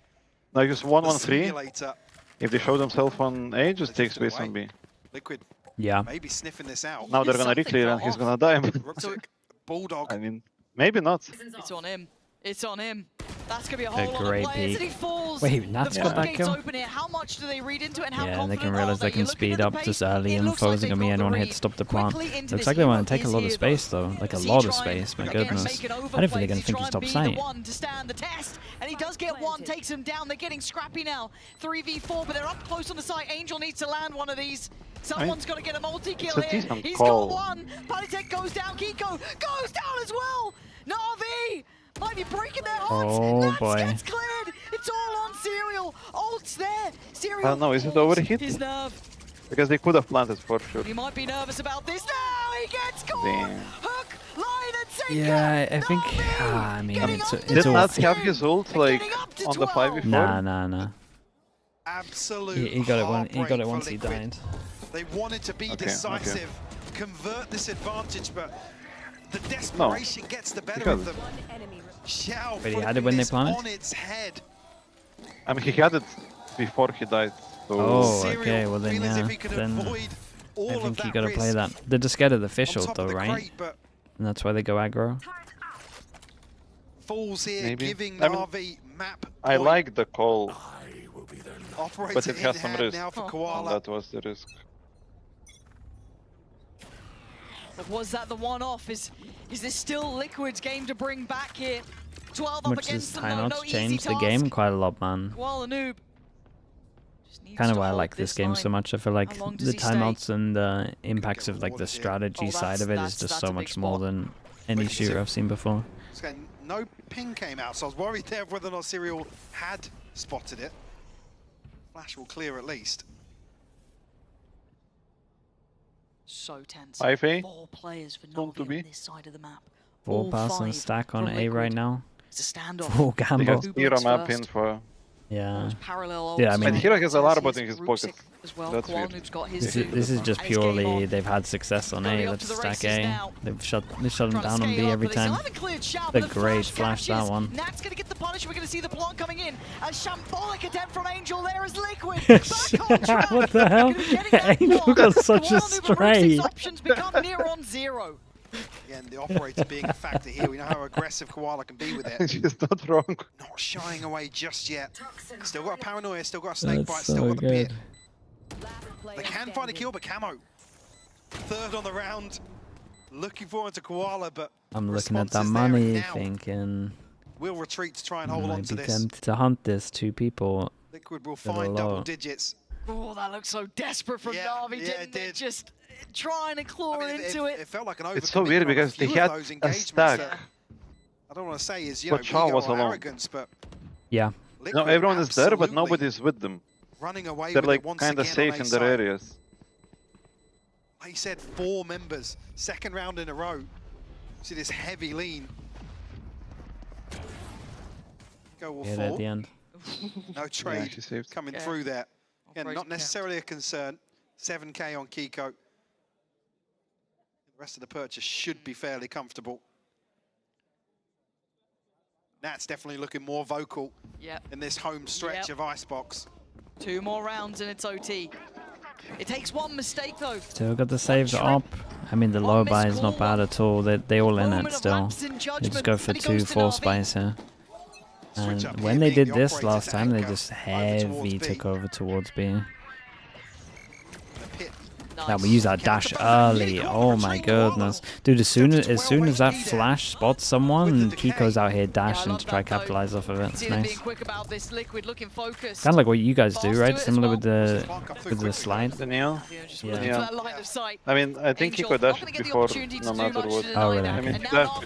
Now use the 1-1-3. simulator. If they show themselves on A, just They take took it space on away. B. Liquid Yeah. maybe sniffing this out. Now they're gonna Something re-clear fell and he's off. gonna die. But Rooksik, Bulldog. I mean, maybe not. It's on him. It's on him. That's going to be a A whole lot of great players. peek. And he falls. Wait, Nat's the got that floodgates kill? open here. How much do they read into it and how Yeah, and they confident can are realize they You're can looking speed at the up pace, just early it and looks like focusing they've on me got and the one read. hit stop the plant. Quickly into Looks this like they want hero to take a is lot of here, space though, like a Does he lot of try and space, my again goodness. make an I don't think overplay? they're going Does to he think try to and stop be the sight. one to stand the test? And he does get one, takes him down. They're getting scrappy now. 3v4, but they're up close on the site. Angel needs to land one of these. Someone's got to get a multi-kill it's a here. decent He's call. got one. Palitek goes down. Kiko goes down as well. Na'Vi might be breaking their hearts. Oh, Nats boy. gets cleared. It's all on Serial. Ult's there. Serial. I don't know, is it falls overheat? his nerve. Because they could have planted for sure. He might be nervous about this. No, he gets caught. Damn. Hook, line, and sinker. Yeah, I think. Na'Vi I mean, getting it's up to Did all. not 10. have his ult They're like getting up to on the 12. 5v4? Nah. Absolute He got it one. He got heartbreak it for once he Liquid. died. They wanted to be Okay. decisive, convert this advantage, but the desperation gets the better of Because- them. One enemy. Xiao But he had flipping it when they this planted? on its head. I mean, he had it before he died. So Oh, Serial okay, well then, feeling as yeah, if he could then avoid all I of think you that got to play risk that. They're just scared of the on fish ult top though, of the right? crate, but And that's why they go aggro. falls here, Maybe. giving I mean, Na'Vi map I point. like the call, Operator but it has in some hand risk. now for Oh. and Koala. that was the risk. But was that the one-off? Is this still Liquid's game to bring back here? 12 up Much as against them, though. timeouts No easy changed the task. game quite a lot, man. Koala Noob just needs Kind of to why I hold like this game so line. much. I feel like How long does the he stay? timeouts and the impacts get of like water the here. strategy Oh, side of it is that's just a so big much more spot. than any Wait, shooter so- I've seen before. So no ping came out, so I was worried there whether or not Serial had spotted it. Flash will clear at least. So tense. 5A? 4 players for Want to Na'Vi be? on this side of the map. 4 All pass and 5 stack on from A right Liquid. now. It's a standoff. 4 They gamble. have Who Hero blinks map first? in for... Yeah. There's parallel Yeah, I ults mean- from And Hero has a lot of Celsius, bot in his Rubik pocket. As well. That's Koala weird. Noob's got his This is just And his game purely on. they've had success on Going A. up Let's to the stack races A. now. They've shut them Trying to down on B scale up, every but they still time. haven't cleared Xiao, The but great flash flash, that catches. one. Nat's going to get the punish. We're going to see the plant coming in. A shambolic attempt from Angel there as Liquid. Back on track. What the hell? Gonna be getting that Angel block. got such a Koala Noob and Rook's stray. options become near on 0. Again, the operator being a factor here. We know how aggressive Koala can be with it. She's not wrong. Not shying away just yet. Still got a paranoia, still got a snake bite, That's still so got the pit. good. Last player They can find a standing. kill, but Camo. Third on the round. Looking forward to Koala, but I'm looking at response that is there and money, now thinking we'll retreat to try and I hold on might to be this. tempted to hunt this 2 people. Liquid will Little find low. double digits. Oh, that looks so desperate from Yeah, Navi, yeah, didn't it did. Just trying to claw I mean, into it. It felt like an It's so overcommit weird on a because they few of had those a engagements stack. that I don't want to say is, But Shaw ego was or alone. arrogance, but Yeah. No, Liquid everyone is there, but absolutely nobody's with them. running away They're with like it once kind of again safe on in A their side. areas. Like you said, 4 members, second round in a row. See this heavy lean. Go will Get fall. at the end. No trade she saved. coming Yeah. through there. Again, Operation not necessarily a concern. 7K on Kiko. The rest of the purchase should be fairly comfortable. Nat's definitely looking more vocal in this home stretch of Icebox. 2 more rounds and it's OT. It takes 1 mistake though. Still got the saves up. I mean, the low buy is not bad at all. They all in it still. They just go for 2 force buys here. And when they did this last time, they just heavy took over towards B. Now we use our dash early. Oh my goodness, dude! As soon as that flash spots someone, Kiko's out here dashing to try capitalize off of it. It's nice. Kind of like what you guys do, right? Similar with the slide. The Neo? Yeah. I mean, I think Kiko dashed before, no matter what. Oh really? I mean, Okay. he dashed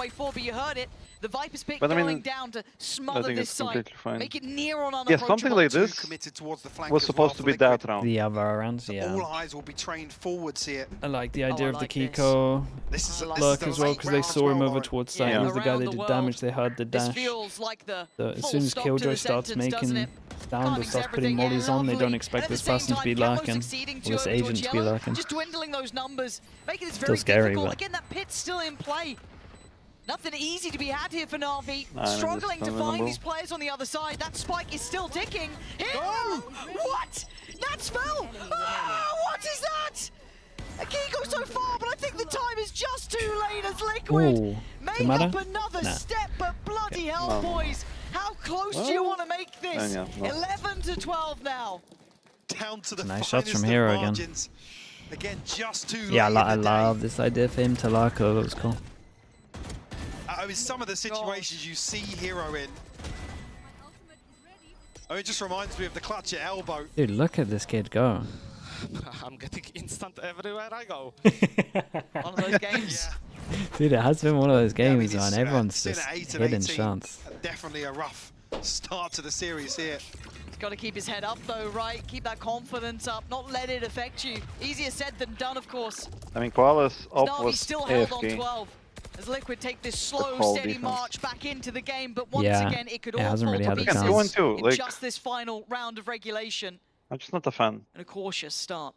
before, yeah. The Viper's pick But I mean, going down to I smother think this it's site, completely fine. make it near on Yeah, something like Too this committed towards the flank was as supposed well to for be Liquid. that round. The other rounds, All yeah. eyes will be trained forwards here. I like the idea I of the like this. Kiko This is look as well because they saw him over towards side. Yeah. He was the guy Around they the did world, damage. They heard the This dash. feels like the So as full soon as stop Killjoy to the starts sentence, doesn't making it? sound or Calming starts putting everything, mollies on, they lovely. don't expect At this the same person to be time, Camo lurking, succeeding or to this over towards agent to be Yellow, lurking. just dwindling those numbers, making this Still very scary, difficult. but- Again, that pit's still in play. Nothing easy to be had here for Navi. Nah, Struggling to that's find understandable. these players on the other side. That spike is still ticking. Oh! What? That's fell! Oh, what is that? Kiko so far, but I think the time is just too late as Liquid Ooh, make doesn't up matter? another Nah. step, but bloody hell, No. boys. How close do you Well, want to make this? yeah, no. 11 to 12 now. Down to the Nice shots finest from of Hero again. margins. Again, just too Yeah, late I in the day. love this idea for him to lurk. That was cool. I mean, some of the situations you see Hero in. I mean, it just reminds me of the clutch at elbow. Dude, look at this kid go. I'm getting instant everywhere I go. One of those games. Yeah. Dude, it has been one of those Yeah, I mean, games, it's, man. Everyone's sitting just at 8 and hitting 18. shots. Definitely a rough start to the series here. He's got to keep his head up though, right? Keep that confidence up, not let it affect you. Easier said than done, of course. I mean, Koala's op Navi was still held on AFK. 12. As Liquid take this slow, whole steady defense. march back into the game, but once Yeah, again, it could it all hasn't fall really to had a pieces chance. 2-2, in like- just this final round of regulation. I'm just not a fan. And a cautious start.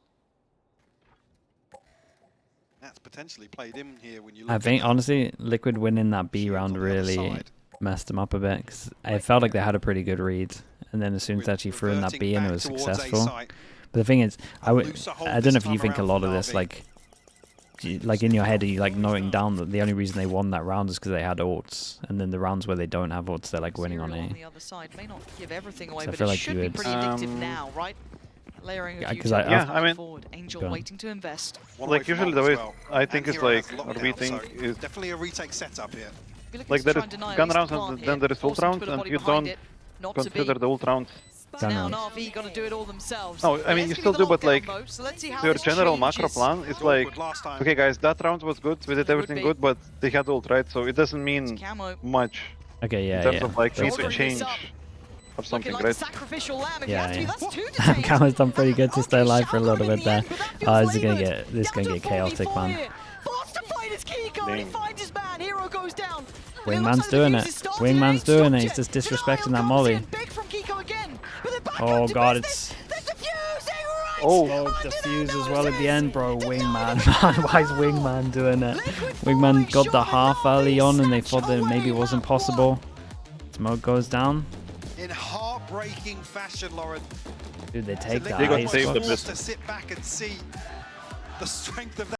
That's potentially played in here when you look I think, at the honestly, Liquid winning that B shields round on the other really side. messed them up a bit. Because it felt like they had a pretty good read. And then as soon as they actually threw in that reverting B and it back was towards successful. A-side. But the thing is, I looser hold don't this know if you time think a around lot for of this, Navi. like in your head, are you like knowing down that the only reason they won that round is because they had ults, and then the rounds where they don't have ults, they're like winning on Serial A. the other side may not give everything away, So I but feel it like should you be would- pretty addictive now, right? Layering a Yeah, few 'cause I- times Yeah, I mean- forward. Angel Go on. waiting to invest. One Like, away from usually Alt the as way well. I And think is Hero like, has locked or down, we so think is definitely a retake setup here. Be looking like to there try is and deny at gun least rounds the and plant then here. there is Force ult them to rounds put a and body you behind don't it. Not to be. consider the ult rounds. So now Gun Navi gonna do it all themselves. No, I mean, you still do, but like, so let's see how Your this general macro changes. plan is Awkward like, last time. okay guys, that round was good, we did It would everything be. good, but they had ult, right? So it doesn't mean Camo much Okay, yeah, in terms yeah. of like need to Shouldering change this up. or looking something, like a right? sacrificial lamb. If Yeah, he has to be, yeah. that's two to take. Camo's done pretty good to stay Okay, alive for a Shaogun little in bit the there. end, but that feels This is gonna laboured. get Down to chaotic, 4v4 man. here. Forced to fight his Kiko, and he Damn. finds his man. Hero goes down. Wingman's doing it. Wingman's doing it. He's just disrespecting that molly. Big from Kiko again, but they're back Oh up to god, business. it's They're defusing right Oh. oh under defuse their as well at the end, bro. noses. Wingman, Denied man. Why is it. Wingman doing it? Liquid Wingman falling got the short half of early Navi, on, and they snatch thought that maybe it away wasn't that one. possible. Smoke goes down. In heartbreaking fashion, Lauren. Dude, they take Liquid that. They got was saved the forced best. to sit back and see the strength of that.